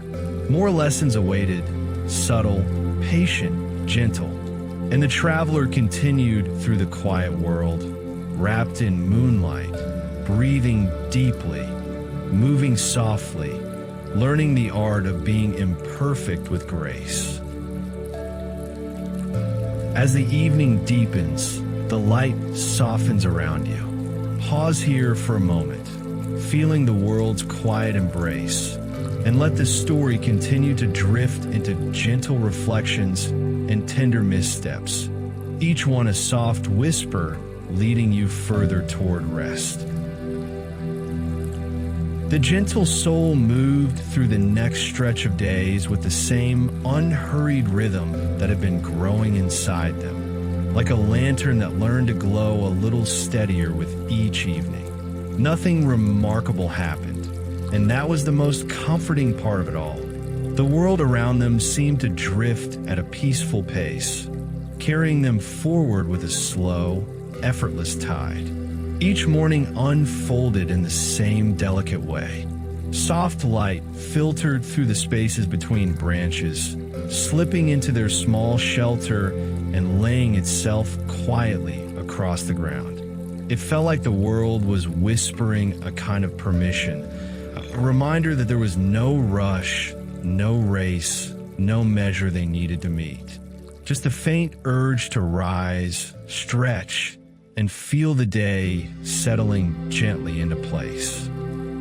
More lessons awaited, subtle, patient, gentle. And the traveler continued through the quiet world, wrapped in moonlight, breathing deeply, moving softly, learning the art of being imperfect with grace. As the evening deepens, the light softens around you. Pause here for a moment, feeling the world's quiet embrace, and let the story continue to drift into gentle reflections and tender missteps, each one a soft whisper leading you further toward rest. The gentle soul moved through the next stretch of days with the same unhurried rhythm that had been growing inside them, like a lantern that learned to glow a little steadier with each evening. Nothing remarkable happened, and that was the most comforting part of it all. The world around them seemed to drift at a peaceful pace, carrying them forward with a slow, effortless tide. Each morning unfolded in the same delicate way. Soft light filtered through the spaces between branches, slipping into their small shelter and laying itself quietly across the ground. It felt like the world was whispering a kind of permission, a reminder that there was no rush, no race, no measure they needed to meet. just a faint urge to rise, stretch, and feel the day settling gently into place.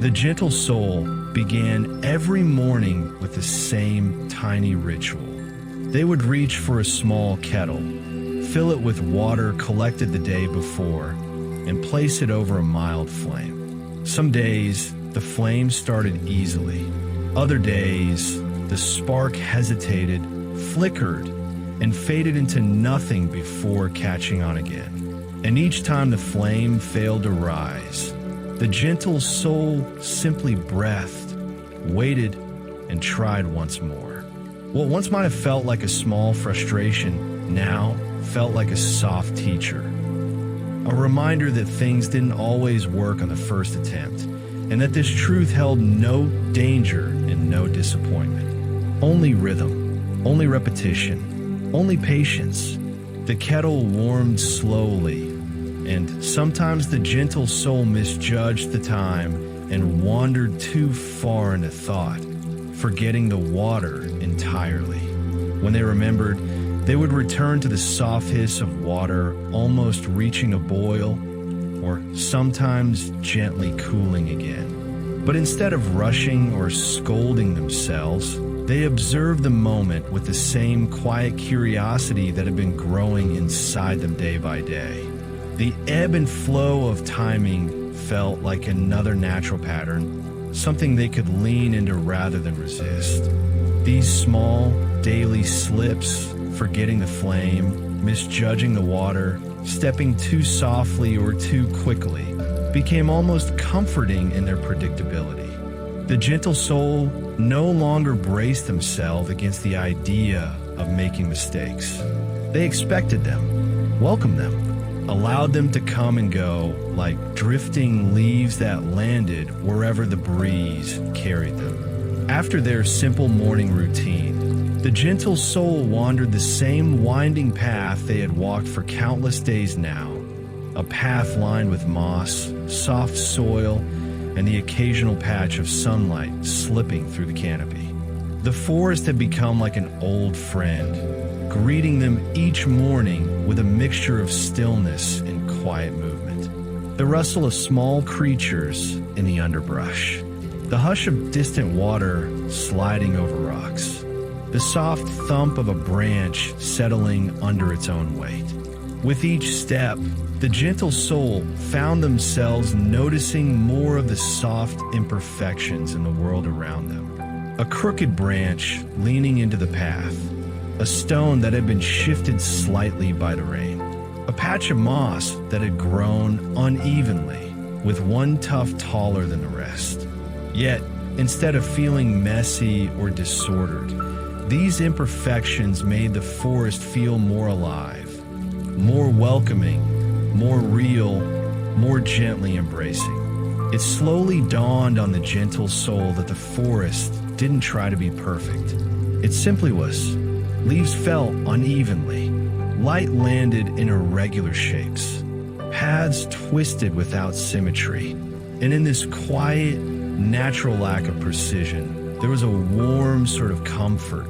The gentle soul began every morning with the same tiny ritual. They would reach for a small kettle, fill it with water collected the day before, and place it over a mild flame. Some days, the flame started easily. Other days, the spark hesitated, flickered, and faded into nothing before catching on again. And each time the flame failed to rise, the gentle soul simply breathed, waited, and tried once more. What once might have felt like a small frustration now felt like a soft teacher. A reminder that things didn't always work on the first attempt, and that this truth held no danger and no disappointment. Only rhythm, only repetition, only patience. The kettle warmed slowly, and sometimes the gentle soul misjudged the time and wandered too far into thought, forgetting the water entirely. When they remembered, they would return to the soft hiss of water almost reaching a boil, or sometimes gently cooling again. But instead of rushing or scolding themselves, they observed the moment with the same quiet curiosity that had been growing inside them day by day. The ebb and flow of timing felt like another natural pattern, something they could lean into rather than resist. These small, daily slips, forgetting the flame, misjudging the water, stepping too softly or too quickly, became almost comforting in their predictability. The gentle soul no longer braced themselves against the idea of making mistakes. They expected them, welcomed them, allowed them to come and go like drifting leaves that landed wherever the breeze carried them. After their simple morning routine, the gentle soul wandered the same winding path they had walked for countless days now, a path lined with moss, soft soil, and the occasional patch of sunlight slipping through the canopy. The forest had become like an old friend, greeting them each morning with a mixture of stillness and quiet movement. The rustle of small creatures in the underbrush, the hush of distant water sliding over rocks, the soft thump of a branch settling under its own weight. With each step, the gentle soul found themselves noticing more of the soft imperfections in the world around them. A crooked branch leaning into the path, a stone that had been shifted slightly by the rain, a patch of moss that had grown unevenly, with one tuft taller than the rest. Yet, instead of feeling messy or disordered, these imperfections made the forest feel more alive, more welcoming, more real, more gently embracing. It slowly dawned on the gentle soul that the forest didn't try to be perfect. It simply was. Leaves fell unevenly. Light landed in irregular shapes. Paths twisted without symmetry. And in this quiet, natural lack of precision, there was a warm sort of comfort,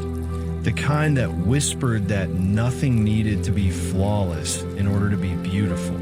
the kind that whispered that nothing needed to be flawless in order to be beautiful.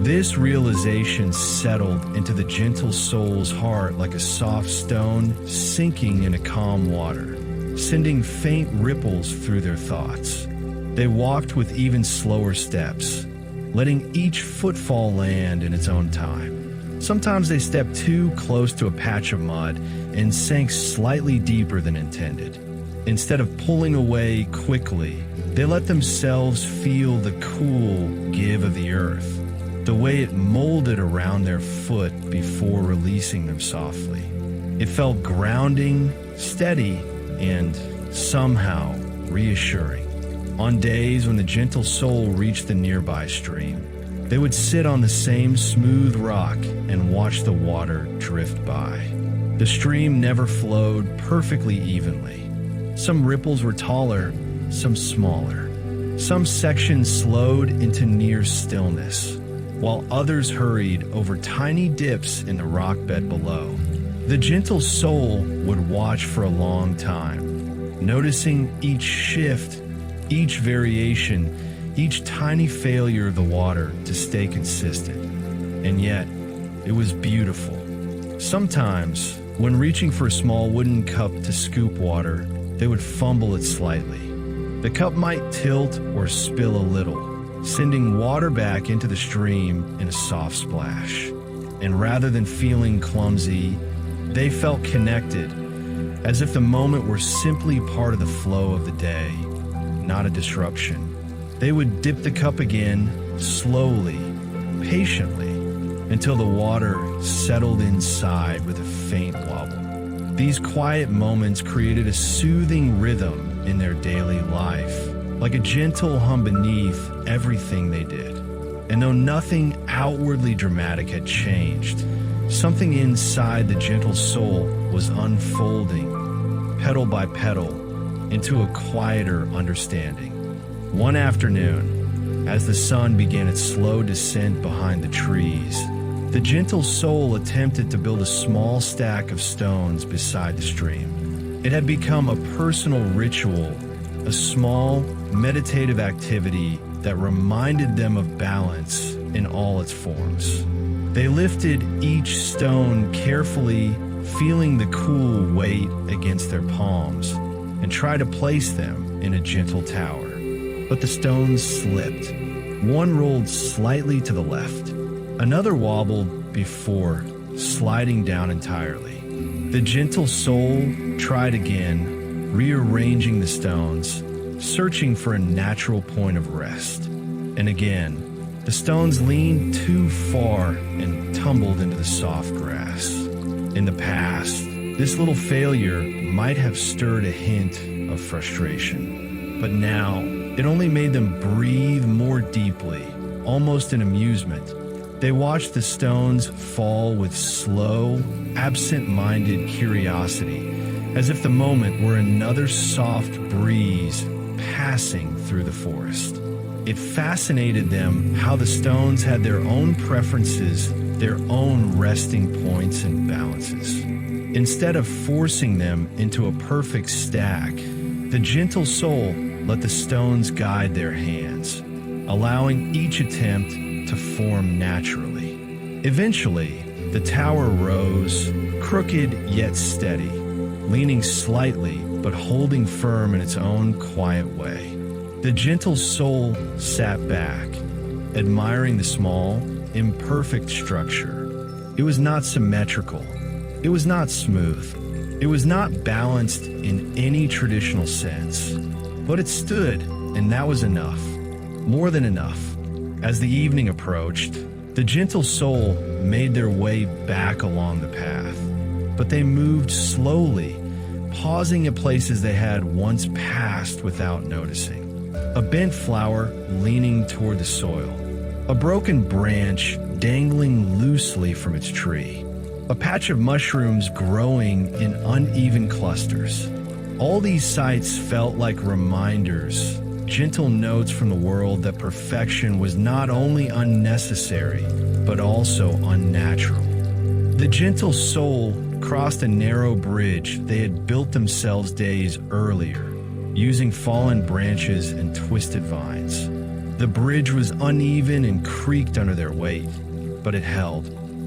This realization settled into the gentle soul's heart like a soft stone sinking into calm water, sending faint ripples through their thoughts. They walked with even slower steps, letting each footfall land in its own time. Sometimes they stepped too close to a patch of mud and sank slightly deeper than intended. Instead of pulling away quickly, they let themselves feel the cool give of the earth, the way it molded around their foot before releasing them softly. It felt grounding, steady, and somehow reassuring. On days when the gentle soul reached the nearby stream, they would sit on the same smooth rock and watch the water drift by. The stream never flowed perfectly evenly. Some ripples were taller, some smaller. Some sections slowed into near stillness, while others hurried over tiny dips in the rock bed below. The gentle soul would watch for a long time, noticing each shift, each variation, each tiny failure of the water to stay consistent. And yet, it was beautiful. Sometimes, when reaching for a small wooden cup to scoop water, they would fumble it slightly. The cup might tilt or spill a little, sending water back into the stream in a soft splash. And rather than feeling clumsy, they felt connected, as if the moment were simply part of the flow of the day, not a disruption. They would dip the cup again, slowly, patiently, until the water settled inside with a faint wobble. These quiet moments created a soothing rhythm in their daily life, like a gentle hum beneath everything they did. And though nothing outwardly dramatic had changed, something inside the gentle soul was unfolding, petal by petal, into a quieter understanding. One afternoon, as the sun began its slow descent behind the trees, the gentle soul attempted to build a small stack of stones beside the stream. It had become a personal ritual, a small, meditative activity that reminded them of balance in all its forms. They lifted each stone carefully, feeling the cool weight against their palms, and tried to place them in a gentle tower. But the stones slipped. One rolled slightly to the left. Another wobbled before sliding down entirely. The gentle soul tried again, rearranging the stones, searching for a natural point of rest. And again, the stones leaned too far and tumbled into the soft grass. In the past, this little failure might have stirred a hint of frustration, but now it only made them breathe more deeply, almost in amusement. They watched the stones fall with slow, absent-minded curiosity, as if the moment were another soft breeze passing through the forest. It fascinated them how the stones had their own preferences, their own resting points and balances. Instead of forcing them into a perfect stack, the gentle soul let the stones guide their hands, allowing each attempt to form naturally. Eventually, the tower rose, crooked yet steady, leaning slightly but holding firm in its own quiet way. The gentle soul sat back, admiring the small, imperfect structure. It was not symmetrical. It was not smooth. It was not balanced in any traditional sense. But it stood, and that was enough. More than enough. As the evening approached, the gentle soul made their way back along the path. But they moved slowly, pausing at places they had once passed without noticing. A bent flower leaning toward the soil. A broken branch dangling loosely from its tree. A patch of mushrooms growing in uneven clusters. All these sights felt like reminders, gentle notes from the world that perfection was not only unnecessary, but also unnatural. The gentle soul crossed a narrow bridge they had built themselves days earlier, using fallen branches and twisted vines. The bridge was uneven and creaked under their weight, but it held.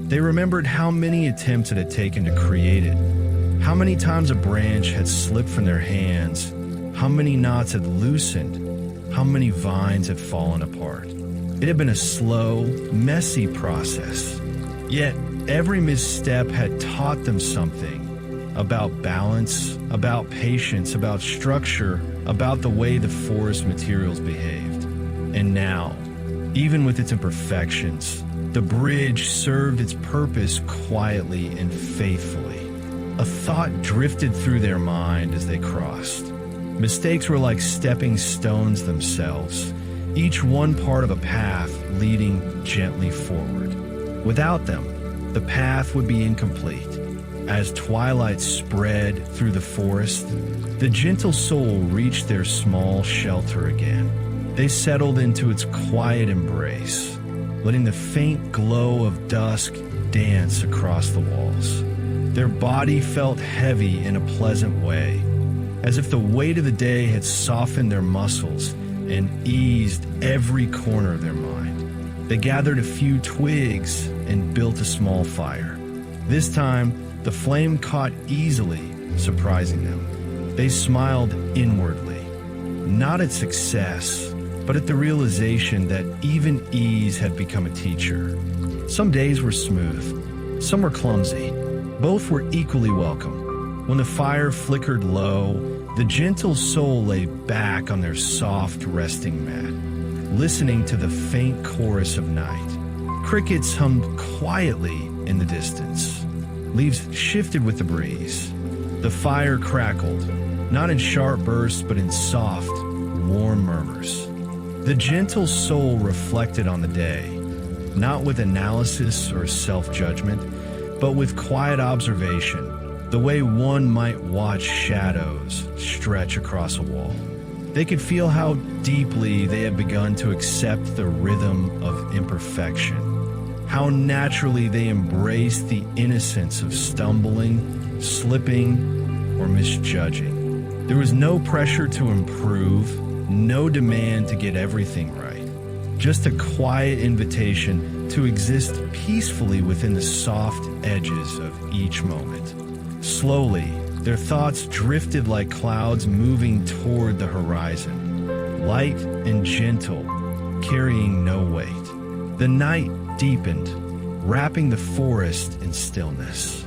They remembered how many attempts it had taken to create it, how many times a branch had slipped from their hands, how many knots had loosened, how many vines had fallen apart. It had been a slow, messy process, yet every misstep had taught them something about balance, about patience, about structure, about the way the forest materials behaved. And now, even with its imperfections, the bridge served its purpose quietly and faithfully. A thought drifted through their mind as they crossed. Mistakes were like stepping stones themselves, each one part of a path leading gently forward. Without them, the path would be incomplete. As twilight spread through the forest, the gentle soul reached their small shelter again. They settled into its quiet embrace, letting the faint glow of dusk dance across the walls. Their body felt heavy in a pleasant way, as if the weight of the day had softened their muscles and eased every corner of their mind. They gathered a few twigs and built a small fire. This time, the flame caught easily, surprising them. They smiled inwardly, not at success, but at the realization that even ease had become a teacher. Some days were smooth, some were clumsy. Both were equally welcome. When the fire flickered low, the gentle soul lay back on their soft resting mat, listening to the faint chorus of night. Crickets hummed quietly in the distance. Leaves shifted with the breeze. The fire crackled, not in sharp bursts, but in soft, warm murmurs. The gentle soul reflected on the day, not with analysis or self-judgment, but with quiet observation, the way one might watch shadows stretch across a wall. They could feel how deeply they had begun to accept the rhythm of imperfection, how naturally they embraced the innocence of stumbling, slipping, or misjudging. There was no pressure to improve, no demand to get everything right, just a quiet invitation to exist peacefully within the soft edges of each moment. Slowly, their thoughts drifted like clouds moving toward the horizon, light and gentle, carrying no weight. The night deepened, wrapping the forest in stillness.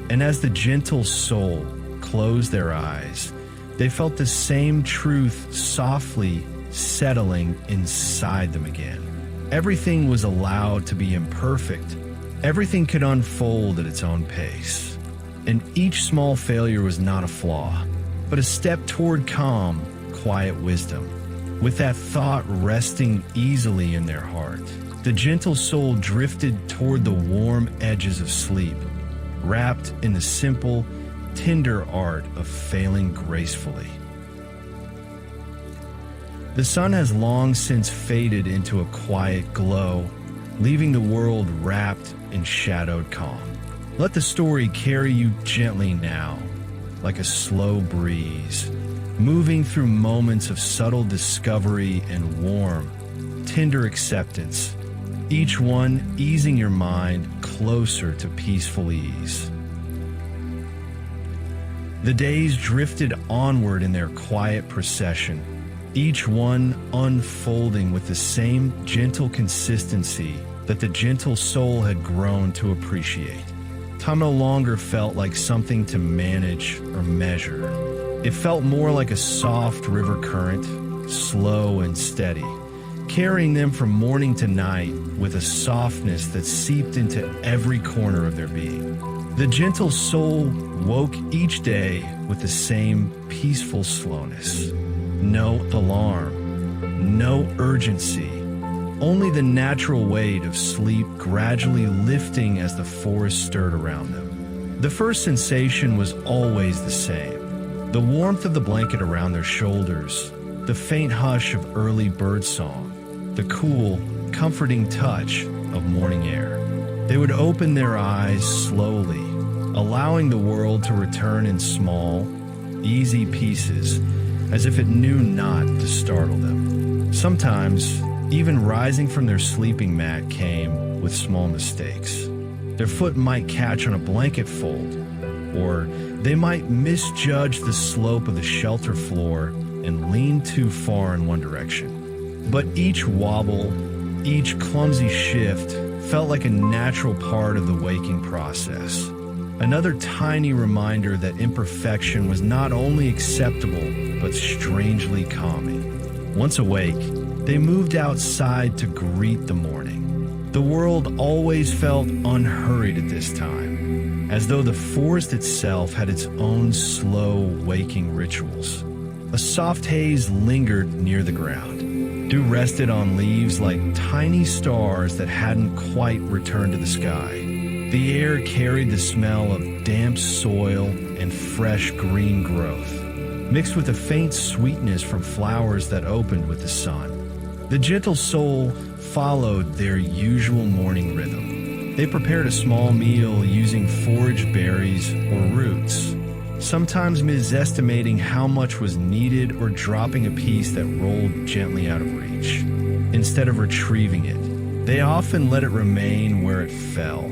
And as the gentle soul closed their eyes, they felt the same truth softly settling inside them again. Everything was allowed to be imperfect. Everything could unfold at its own pace. And each small failure was not a flaw, but a step toward calm, quiet wisdom. With that thought resting easily in their heart, the gentle soul drifted toward the warm edges of sleep, wrapped in the simple, tender art of failing gracefully. The sun has long since faded into a quiet glow, leaving the world wrapped in shadowed calm. Let the story carry you gently now, like a slow breeze, moving through moments of subtle discovery and warm, tender acceptance, each one easing your mind closer to peaceful ease. The days drifted onward in their quiet procession, each one unfolding with the same gentle consistency that the gentle soul had grown to appreciate. Time no longer felt like something to manage or measure. It felt more like a soft river current, slow and steady, carrying them from morning to night with a softness that seeped into every corner of their being. The gentle soul woke each day with the same peaceful slowness. No alarm, no urgency, only the natural weight of sleep gradually lifting as the forest stirred around them. The first sensation was always the same: the warmth of the blanket around their shoulders, the faint hush of early birdsong, the cool, comforting touch of morning air. They would open their eyes slowly, allowing the world to return in small, easy pieces, as if it knew not to startle them. Sometimes, even rising from their sleeping mat came with small mistakes. Their foot might catch on a blanket fold, or they might misjudge the slope of the shelter floor and lean too far in one direction. But each wobble, each clumsy shift felt like a natural part of the waking process. Another tiny reminder that imperfection was not only acceptable, but strangely calming. Once awake, they moved outside to greet the morning. The world always felt unhurried at this time, as though the forest itself had its own slow, waking rituals. A soft haze lingered near the ground. Dew rested on leaves like tiny stars that hadn't quite returned to the sky. The air carried the smell of damp soil and fresh green growth, mixed with a faint sweetness from flowers that opened with the sun. The gentle soul followed their usual morning rhythm. They prepared a small meal using foraged berries or roots, sometimes misestimating how much was needed or dropping a piece that rolled gently out of reach. Instead of retrieving it, they often let it remain where it fell,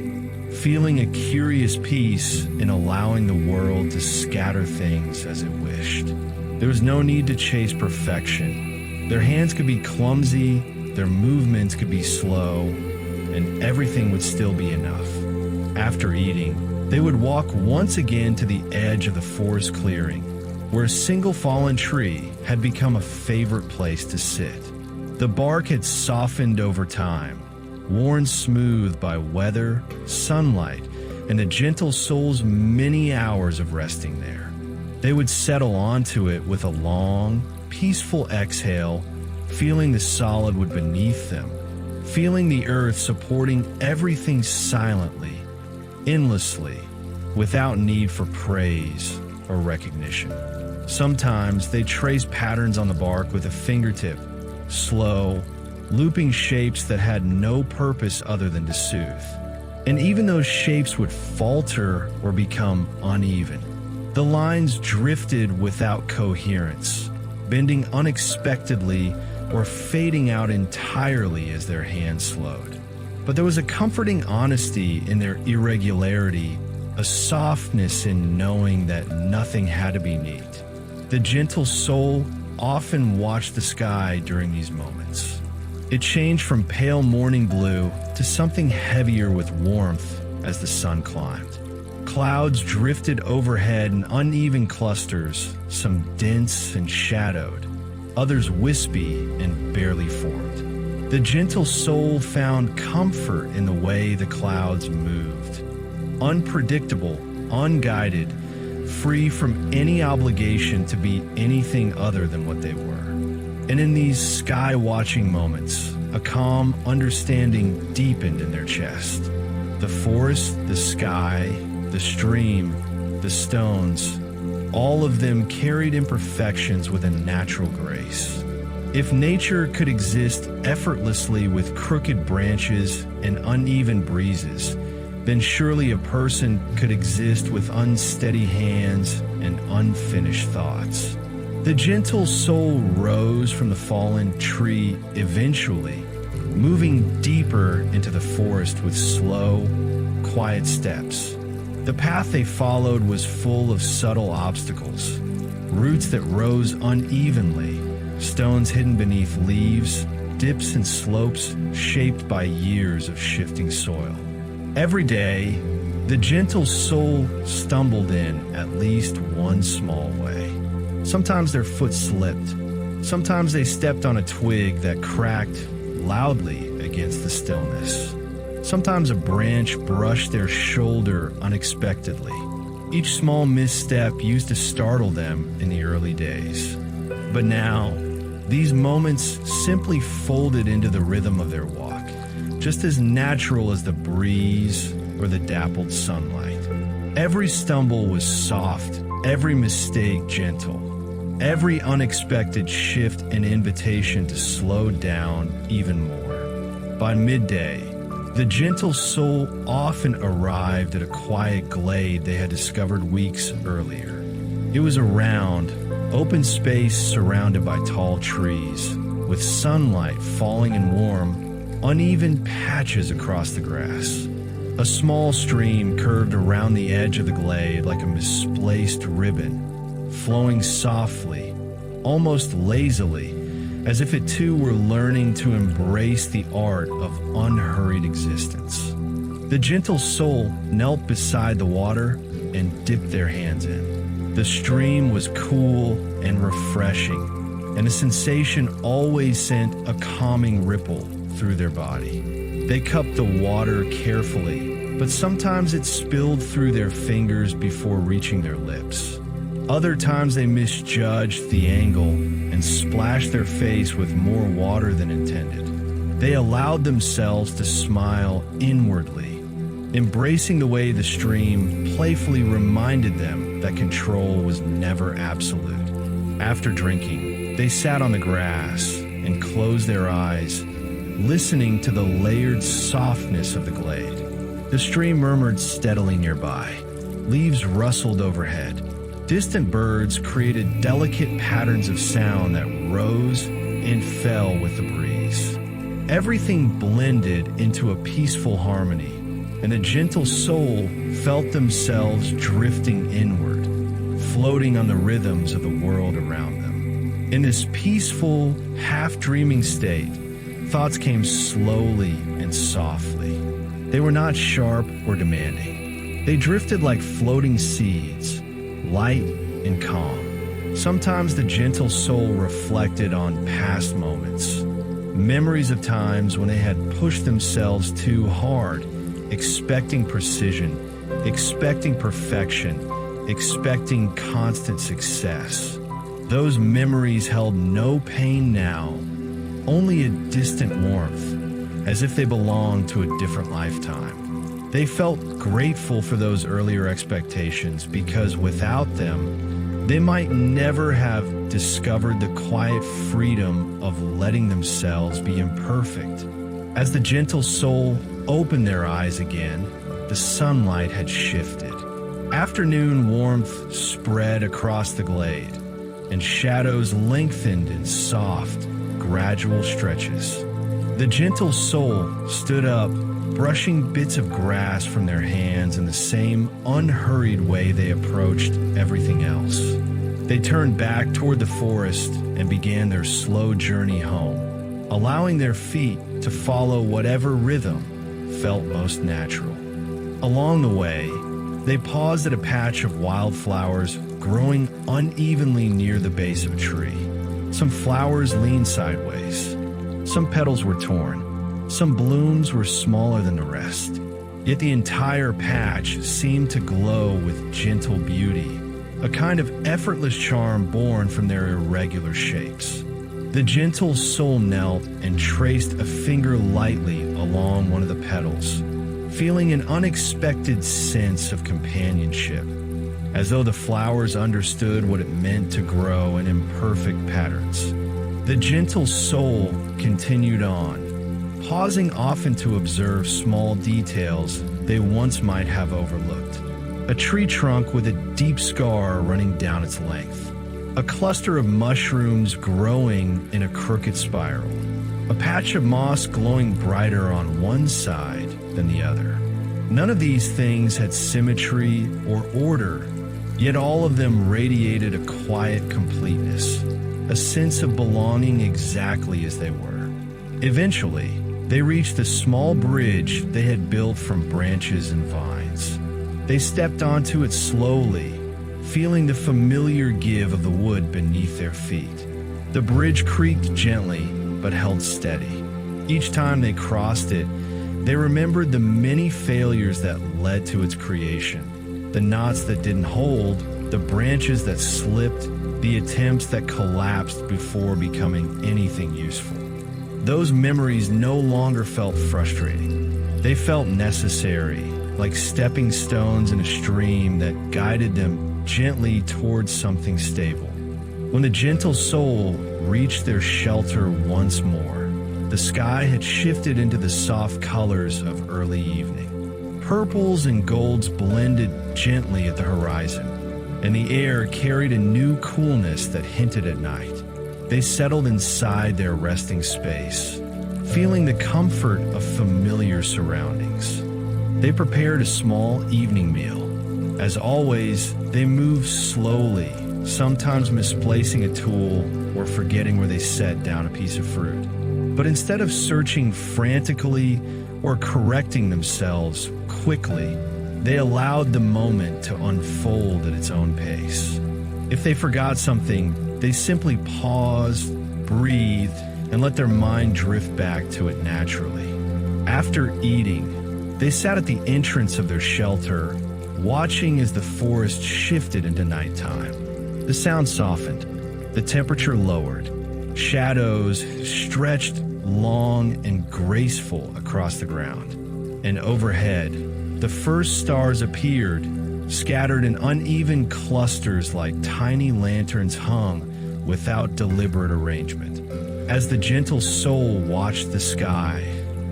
feeling a curious peace in allowing the world to scatter things as it wished. There was no need to chase perfection. Their hands could be clumsy, their movements could be slow, and everything would still be enough. After eating, they would walk once again to the edge of the forest clearing, where a single fallen tree had become a favorite place to sit. The bark had softened over time, worn smooth by weather, sunlight, and the gentle soul's many hours of resting there. They would settle onto it with a long, peaceful exhale, feeling the solid wood beneath them, feeling the earth supporting everything silently, endlessly, without need for praise or recognition. Sometimes they trace patterns on the bark with a fingertip, slow, looping shapes that had no purpose other than to soothe. And even those shapes would falter or become uneven. The lines drifted without coherence, bending unexpectedly or fading out entirely as their hands slowed. But there was a comforting honesty in their irregularity, a softness in knowing that nothing had to be neat. The gentle soul often watched the sky during these moments. It changed from pale morning blue to something heavier with warmth as the sun climbed. Clouds drifted overhead in uneven clusters, some dense and shadowed, others wispy and barely formed. The gentle soul found comfort in the way the clouds moved. Unpredictable, unguided, free from any obligation to be anything other than what they were. And in these sky-watching moments, a calm understanding deepened in their chest. The forest, the sky, the stream, the stones, all of them carried imperfections with a natural grace. If nature could exist effortlessly with crooked branches and uneven breezes, then surely a person could exist with unsteady hands and unfinished thoughts. The gentle soul rose from the fallen tree eventually, moving deeper into the forest with slow, quiet steps. The path they followed was full of subtle obstacles, roots that rose unevenly, stones hidden beneath leaves, dips and slopes shaped by years of shifting soil. Every day, the gentle soul stumbled in at least one small way. Sometimes their foot slipped. Sometimes they stepped on a twig that cracked loudly against the stillness. Sometimes a branch brushed their shoulder unexpectedly. Each small misstep used to startle them in the early days. But now, these moments simply folded into the rhythm of their walk, just as natural as the breeze or the dappled sunlight. Every stumble was soft, every mistake gentle, every unexpected shift an invitation to slow down even more. By midday, the gentle soul often arrived at a quiet glade they had discovered weeks earlier. It was a round, open space surrounded by tall trees, with sunlight falling in warm, uneven patches across the grass. A small stream curved around the edge of the glade like a misplaced ribbon, flowing softly, almost lazily, as if it too were learning to embrace the art of unhurried existence. The gentle soul knelt beside the water and dipped their hands in. The stream was cool and refreshing, and the sensation always sent a calming ripple through their body. They cupped the water carefully, but sometimes it spilled through their fingers before reaching their lips. Other times they misjudged the angle and splashed their face with more water than intended. They allowed themselves to smile inwardly, embracing the way the stream playfully reminded them that control was never absolute. After drinking, they sat on the grass and closed their eyes, listening to the layered softness of the glade. The stream murmured steadily nearby. Leaves rustled overhead. Distant birds created delicate patterns of sound that rose and fell with the breeze. Everything blended into a peaceful harmony, and the gentle soul felt themselves drifting inward, floating on the rhythms of the world around them. In this peaceful, half-dreaming state, thoughts came slowly and softly. They were not sharp or demanding. They drifted like floating seeds, light and calm. Sometimes the gentle soul reflected on past moments, memories of times when they had pushed themselves too hard, expecting precision, expecting perfection, expecting constant success. Those memories held no pain now, only a distant warmth, as if they belonged to a different lifetime. They felt grateful for those earlier expectations because without them, they might never have discovered the quiet freedom of letting themselves be imperfect. As the gentle soul opened their eyes again, the sunlight had shifted. Afternoon warmth spread across the glade, and shadows lengthened in soft, gradual stretches. The gentle soul stood up, brushing bits of grass from their hands in the same unhurried way they approached everything else. They turned back toward the forest and began their slow journey home, allowing their feet to follow whatever rhythm felt most natural. Along the way, they paused at a patch of wildflowers growing unevenly near the base of a tree. Some flowers leaned sideways. Some petals were torn. Some blooms were smaller than the rest. Yet the entire patch seemed to glow with gentle beauty, a kind of effortless charm born from their irregular shapes. The gentle soul knelt and traced a finger lightly along one of the petals, feeling an unexpected sense of companionship, as though the flowers understood what it meant to grow in imperfect patterns. The gentle soul continued on, pausing often to observe small details they once might have overlooked. A tree trunk with a deep scar running down its length. A cluster of mushrooms growing in a crooked spiral. A patch of moss glowing brighter on one side than the other. None of these things had symmetry or order, yet all of them radiated a quiet completeness, a sense of belonging exactly as they were. Eventually, they reached the small bridge they had built from branches and vines. They stepped onto it slowly, feeling the familiar give of the wood beneath their feet. The bridge creaked gently, but held steady. Each time they crossed it, they remembered the many failures that led to its creation. The knots that didn't hold, the branches that slipped, the attempts that collapsed before becoming anything useful. Those memories no longer felt frustrating. They felt necessary, like stepping stones in a stream that guided them gently towards something stable. When the gentle soul reached their shelter once more, the sky had shifted into the soft colors of early evening. Purples and golds blended gently at the horizon, and the air carried a new coolness that hinted at night. They settled inside their resting space, feeling the comfort of familiar surroundings. They prepared a small evening meal. As always, they moved slowly, sometimes misplacing a tool or forgetting where they set down a piece of fruit. But instead of searching frantically or correcting themselves quickly, they allowed the moment to unfold at its own pace. If they forgot something, they simply paused, breathed, and let their mind drift back to it naturally. After eating, they sat at the entrance of their shelter, watching as the forest shifted into nighttime. The sound softened, the temperature lowered, shadows stretched long and graceful across the ground, and overhead, the first stars appeared, scattered in uneven clusters like tiny lanterns hung without deliberate arrangement. As the gentle soul watched the sky,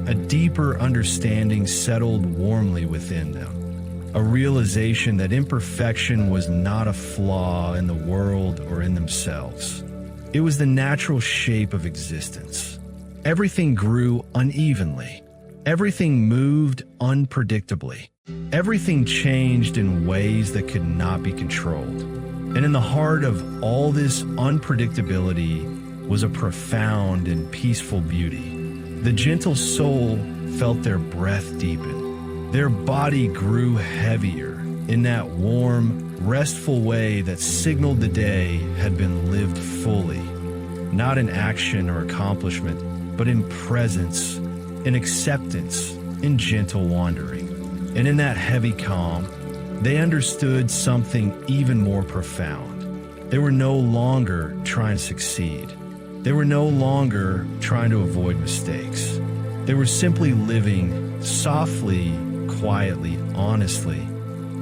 a deeper understanding settled warmly within them. a realization that imperfection was not a flaw in the world or in themselves. It was the natural shape of existence. Everything grew unevenly. Everything moved unpredictably. Everything changed in ways that could not be controlled. And in the heart of all this unpredictability was a profound and peaceful beauty. The gentle soul felt their breath deepen. Their body grew heavier in that warm, restful way that signaled the day had been lived fully, not in action or accomplishment, but in presence, in acceptance, in gentle wandering. And in that heavy calm, they understood something even more profound. They were no longer trying to succeed. They were no longer trying to avoid mistakes. They were simply living softly, quietly, honestly.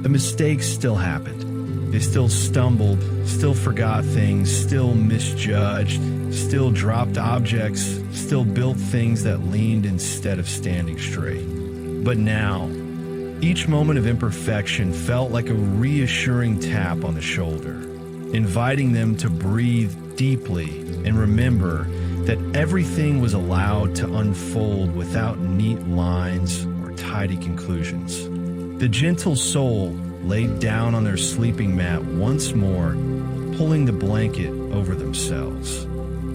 The mistakes still happened. They still stumbled, still forgot things, still misjudged, still dropped objects, still built things that leaned instead of standing straight. But now, each moment of imperfection felt like a reassuring tap on the shoulder, inviting them to breathe deeply and remember that everything was allowed to unfold without neat lines or tidy conclusions. The gentle soul laid down on their sleeping mat once more, pulling the blanket over themselves.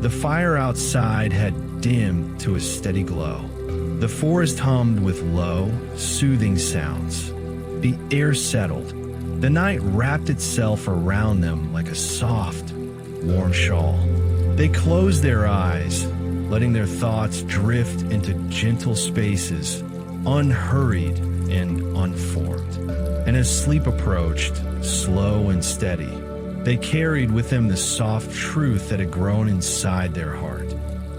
The fire outside had dimmed to a steady glow. The forest hummed with low, soothing sounds. The air settled. The night wrapped itself around them like a soft, warm shawl. They closed their eyes, letting their thoughts drift into gentle spaces, unhurried and unformed. And as sleep approached, slow and steady, they carried with them the soft truth that had grown inside their heart.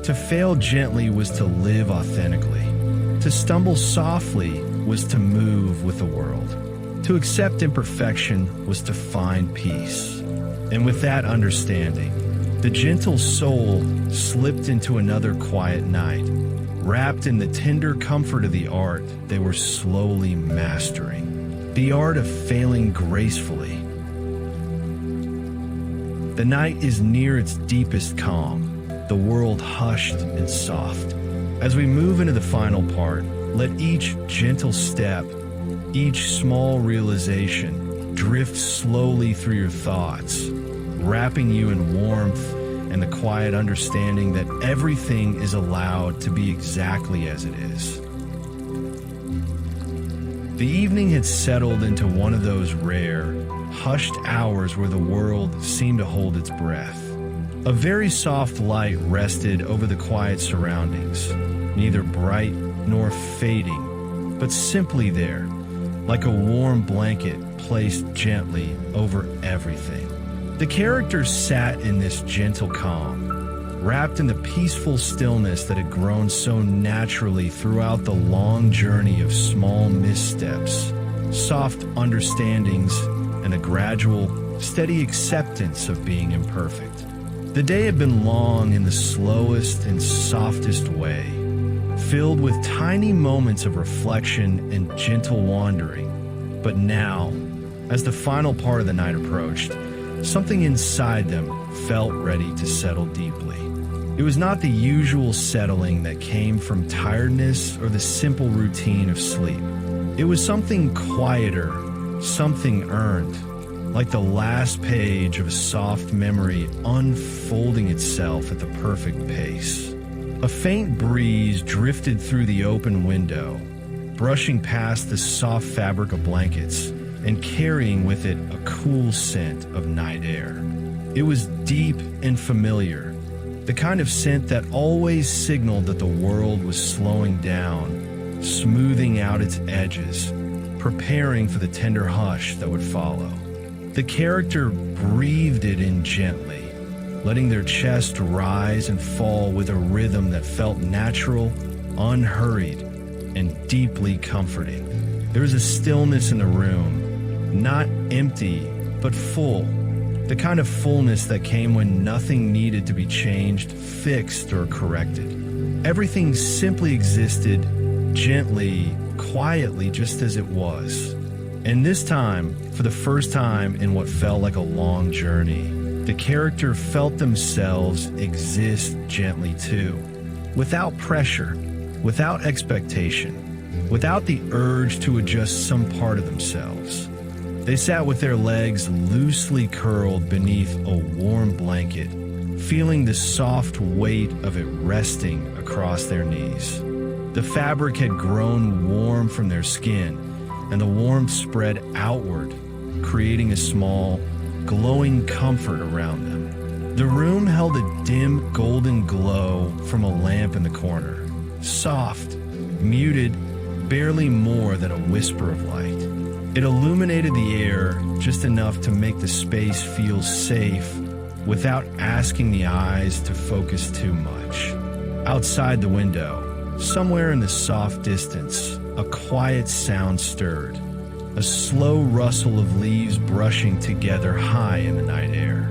To fail gently was to live authentically. To stumble softly was to move with the world. To accept imperfection was to find peace. And with that understanding, the gentle soul slipped into another quiet night, wrapped in the tender comfort of the art they were slowly mastering, the art of failing gracefully. The night is near its deepest calm, the world hushed and soft. As we move into the final part, let each gentle step, each small realization drift slowly through your thoughts, wrapping you in warmth and the quiet understanding that everything is allowed to be exactly as it is. The evening had settled into one of those rare, hushed hours where the world seemed to hold its breath. A very soft light rested over the quiet surroundings, neither bright nor fading, but simply there, like a warm blanket placed gently over everything. The characters sat in this gentle calm, wrapped in the peaceful stillness that had grown so naturally throughout the long journey of small missteps, soft understandings, and a gradual, steady acceptance of being imperfect. The day had been long in the slowest and softest way, filled with tiny moments of reflection and gentle wandering. But now, as the final part of the night approached, something inside them felt ready to settle deeply. It was not the usual settling that came from tiredness or the simple routine of sleep. It was something quieter, something earned, like the last page of a soft memory unfolding itself at the perfect pace. A faint breeze drifted through the open window, brushing past the soft fabric of blankets and carrying with it a cool scent of night air. It was deep and familiar, the kind of scent that always signaled that the world was slowing down, smoothing out its edges, preparing for the tender hush that would follow. The character breathed it in gently, letting their chest rise and fall with a rhythm that felt natural, unhurried, and deeply comforting. There was a stillness in the room, not empty, but full. The kind of fullness that came when nothing needed to be changed, fixed, or corrected. Everything simply existed, gently, quietly, just as it was. And this time, for the first time in what felt like a long journey, the character felt themselves exist gently too, without pressure, without expectation, without the urge to adjust some part of themselves. They sat with their legs loosely curled beneath a warm blanket, feeling the soft weight of it resting across their knees. The fabric had grown warm from their skin, and the warmth spread outward, creating a small, glowing comfort around them. The room held a dim golden glow from a lamp in the corner, soft, muted, barely more than a whisper of light. It illuminated the air just enough to make the space feel safe without asking the eyes to focus too much. Outside the window, somewhere in the soft distance, a quiet sound stirred, a slow rustle of leaves brushing together high in the night air.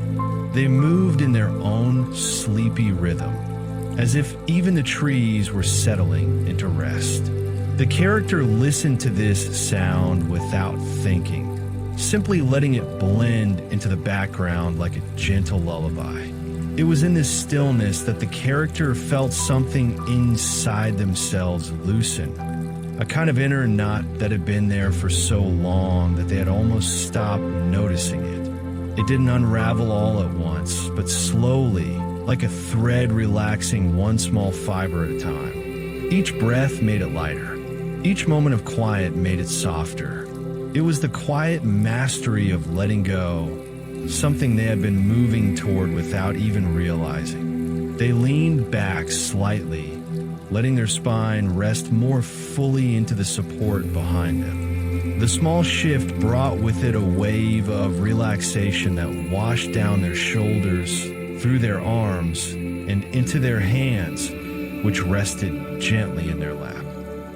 They moved in their own sleepy rhythm, as if even the trees were settling into rest. The character listened to this sound without thinking, simply letting it blend into the background like a gentle lullaby. It was in this stillness that the character felt something inside themselves loosen, a kind of inner knot that had been there for so long that they had almost stopped noticing it. It didn't unravel all at once, but slowly, like a thread relaxing one small fiber at a time. Each breath made it lighter. Each moment of quiet made it softer. It was the quiet mastery of letting go, something they had been moving toward without even realizing. They leaned back slightly, letting their spine rest more fully into the support behind them. The small shift brought with it a wave of relaxation that washed down their shoulders, through their arms, and into their hands, which rested gently in their lap.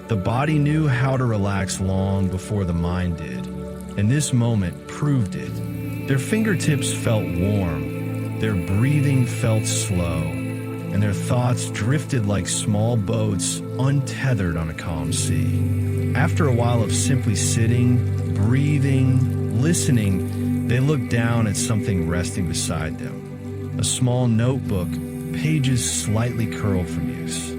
The body knew how to relax long before the mind did, and this moment proved it. Their fingertips felt warm, their breathing felt slow, and their thoughts drifted like small boats untethered on a calm sea. After a while of simply sitting, breathing, listening, they looked down at something resting beside them. A small notebook, pages slightly curled from use.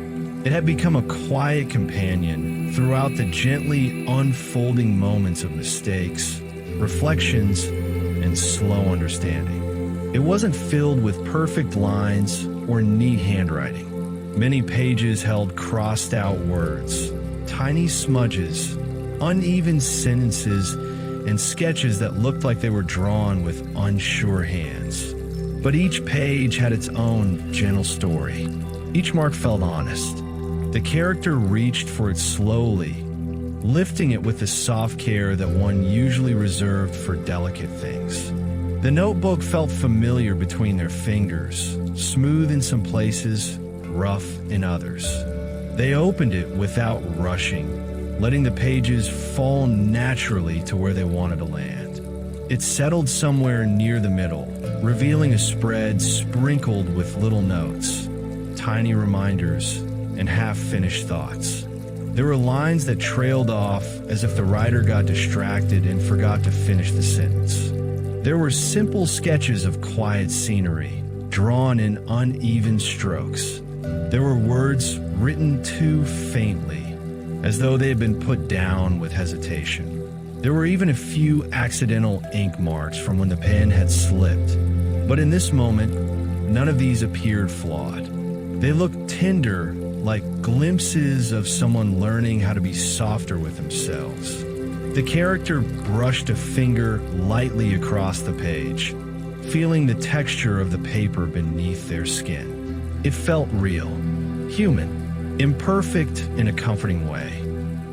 It had become a quiet companion throughout the gently unfolding moments of mistakes, reflections, and slow understanding. It wasn't filled with perfect lines or neat handwriting. Many pages held crossed out words, tiny smudges, uneven sentences, and sketches that looked like they were drawn with unsure hands. But each page had its own gentle story. Each mark felt honest. The character reached for it slowly, lifting it with the soft care that one usually reserved for delicate things. The notebook felt familiar between their fingers, smooth in some places, rough in others. They opened it without rushing, letting the pages fall naturally to where they wanted to land. It settled somewhere near the middle, revealing a spread sprinkled with little notes, tiny reminders, and half-finished thoughts. There were lines that trailed off as if the writer got distracted and forgot to finish the sentence. There were simple sketches of quiet scenery, drawn in uneven strokes. There were words written too faintly, as though they had been put down with hesitation. There were even a few accidental ink marks from when the pen had slipped. But in this moment, none of these appeared flawed. They looked tender, like glimpses of someone learning how to be softer with themselves. The character brushed a finger lightly across the page, feeling the texture of the paper beneath their skin. It felt real, human, imperfect in a comforting way.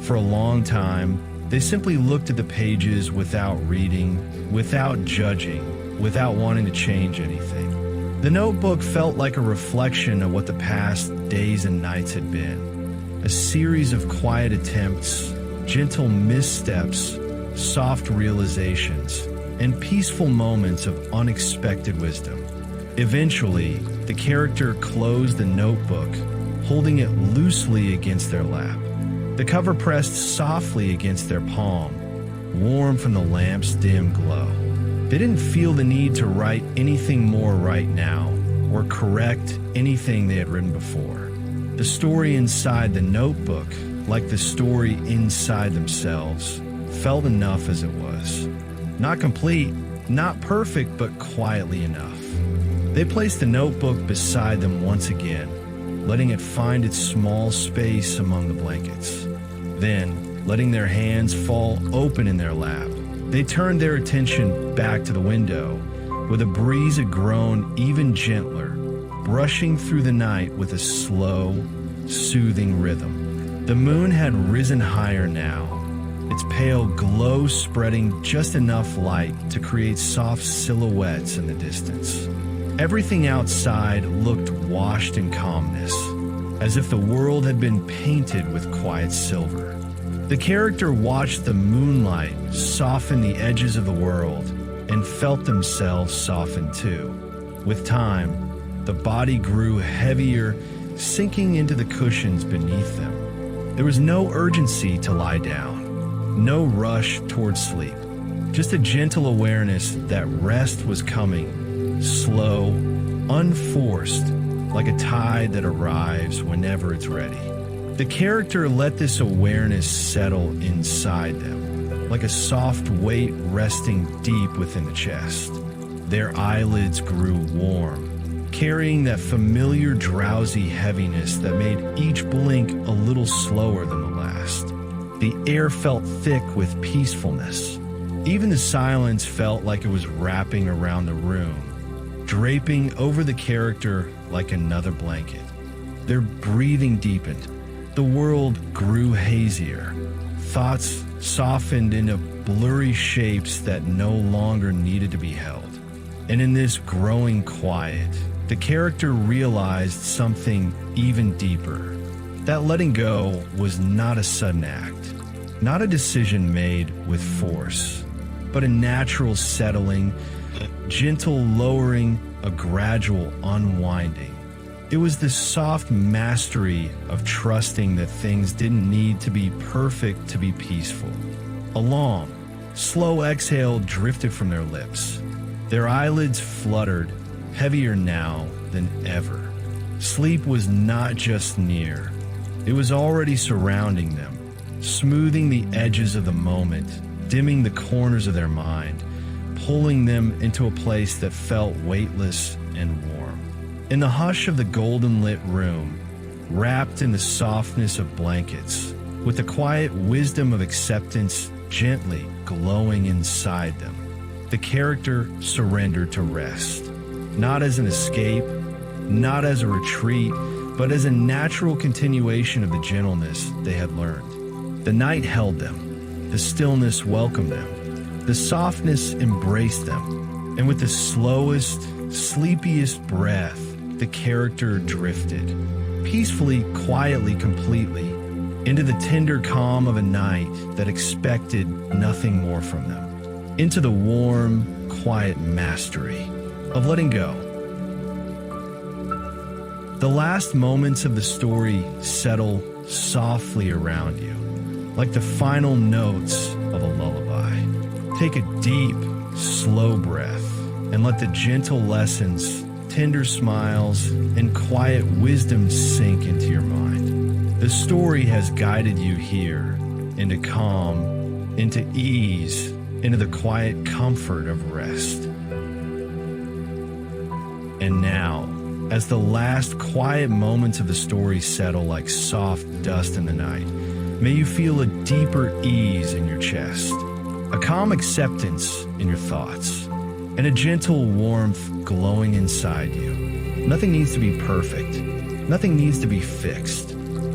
For a long time, they simply looked at the pages without reading, without judging, without wanting to change anything. The notebook felt like a reflection of what the past days and nights had been. A series of quiet attempts, gentle missteps, soft realizations, and peaceful moments of unexpected wisdom. Eventually, the character closed the notebook, holding it loosely against their lap. The cover pressed softly against their palm, warm from the lamp's dim glow. They didn't feel the need to write anything more right now, or correct anything they had written before. The story inside the notebook, like the story inside themselves, felt enough as it was. Not complete, not perfect, but quietly enough. They placed the notebook beside them once again, letting it find its small space among the blankets. Then, letting their hands fall open in their lap, they turned their attention back to the window, where the breeze had grown even gentler, brushing through the night with a slow, soothing rhythm. The moon had risen higher now, its pale glow spreading just enough light to create soft silhouettes in the distance. Everything outside looked washed in calmness, as if the world had been painted with quiet silver. The character watched the moonlight soften the edges of the world and felt themselves soften too. With time, the body grew heavier, sinking into the cushions beneath them. There was no urgency to lie down, no rush toward sleep, just a gentle awareness that rest was coming, slow, unforced, like a tide that arrives whenever it's ready. The character let this awareness settle inside them, like a soft weight resting deep within the chest. Their eyelids grew warm, carrying that familiar drowsy heaviness that made each blink a little slower than the last. The air felt thick with peacefulness. Even the silence felt like it was wrapping around the room, draping over the character like another blanket. Their breathing deepened. The world grew hazier. Thoughts softened into blurry shapes that no longer needed to be held. And in this growing quiet, the character realized something even deeper. That letting go was not a sudden act, not a decision made with force, but a natural settling, a gentle lowering, a gradual unwinding. It was the soft mastery of trusting that things didn't need to be perfect to be peaceful. A long, slow exhale drifted from their lips. Their eyelids fluttered, heavier now than ever. Sleep was not just near. It was already surrounding them, smoothing the edges of the moment, dimming the corners of their mind, pulling them into a place that felt weightless and warm. In the hush of the golden-lit room, wrapped in the softness of blankets, with the quiet wisdom of acceptance gently glowing inside them, the character surrendered to rest, not as an escape, not as a retreat, but as a natural continuation of the gentleness they had learned. The night held them, the stillness welcomed them, the softness embraced them, and with the slowest, sleepiest breath, the character drifted, peacefully, quietly, completely, into the tender calm of a night that expected nothing more from them, into the warm, quiet mastery of letting go. The last moments of the story settle softly around you, like the final notes of a lullaby. Take a deep, slow breath and let the gentle lessons, tender smiles, and quiet wisdom sink into your mind. The story has guided you here into calm, into ease, into the quiet comfort of rest. And now, as the last quiet moments of the story settle like soft dust in the night, may you feel a deeper ease in your chest, a calm acceptance in your thoughts, and a gentle warmth glowing inside you. Nothing needs to be perfect. Nothing needs to be fixed.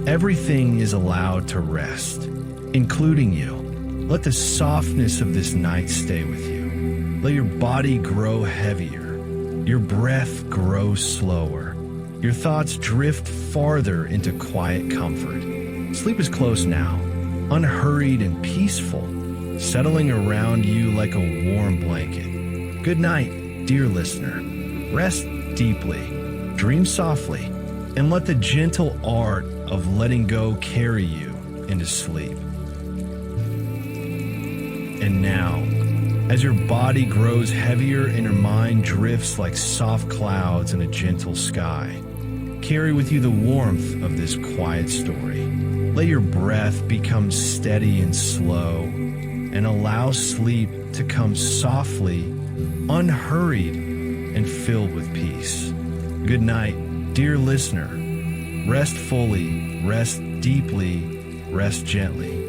Everything is allowed to rest, including you. Let the softness of this night stay with you. Let your body grow heavier, your breath grow slower, your thoughts drift farther into quiet comfort. Sleep is close now, unhurried and peaceful, settling around you like a warm blanket. Good night, dear listener. Rest deeply, dream softly, and let the gentle art of letting go carry you into sleep. and now. As your body grows heavier and your mind drifts like soft clouds in a gentle sky, carry with you the warmth of this quiet story. Let your breath become steady and slow, and allow sleep to come softly, unhurried, and filled with peace. Good night, dear listener. Rest fully, rest deeply, rest gently.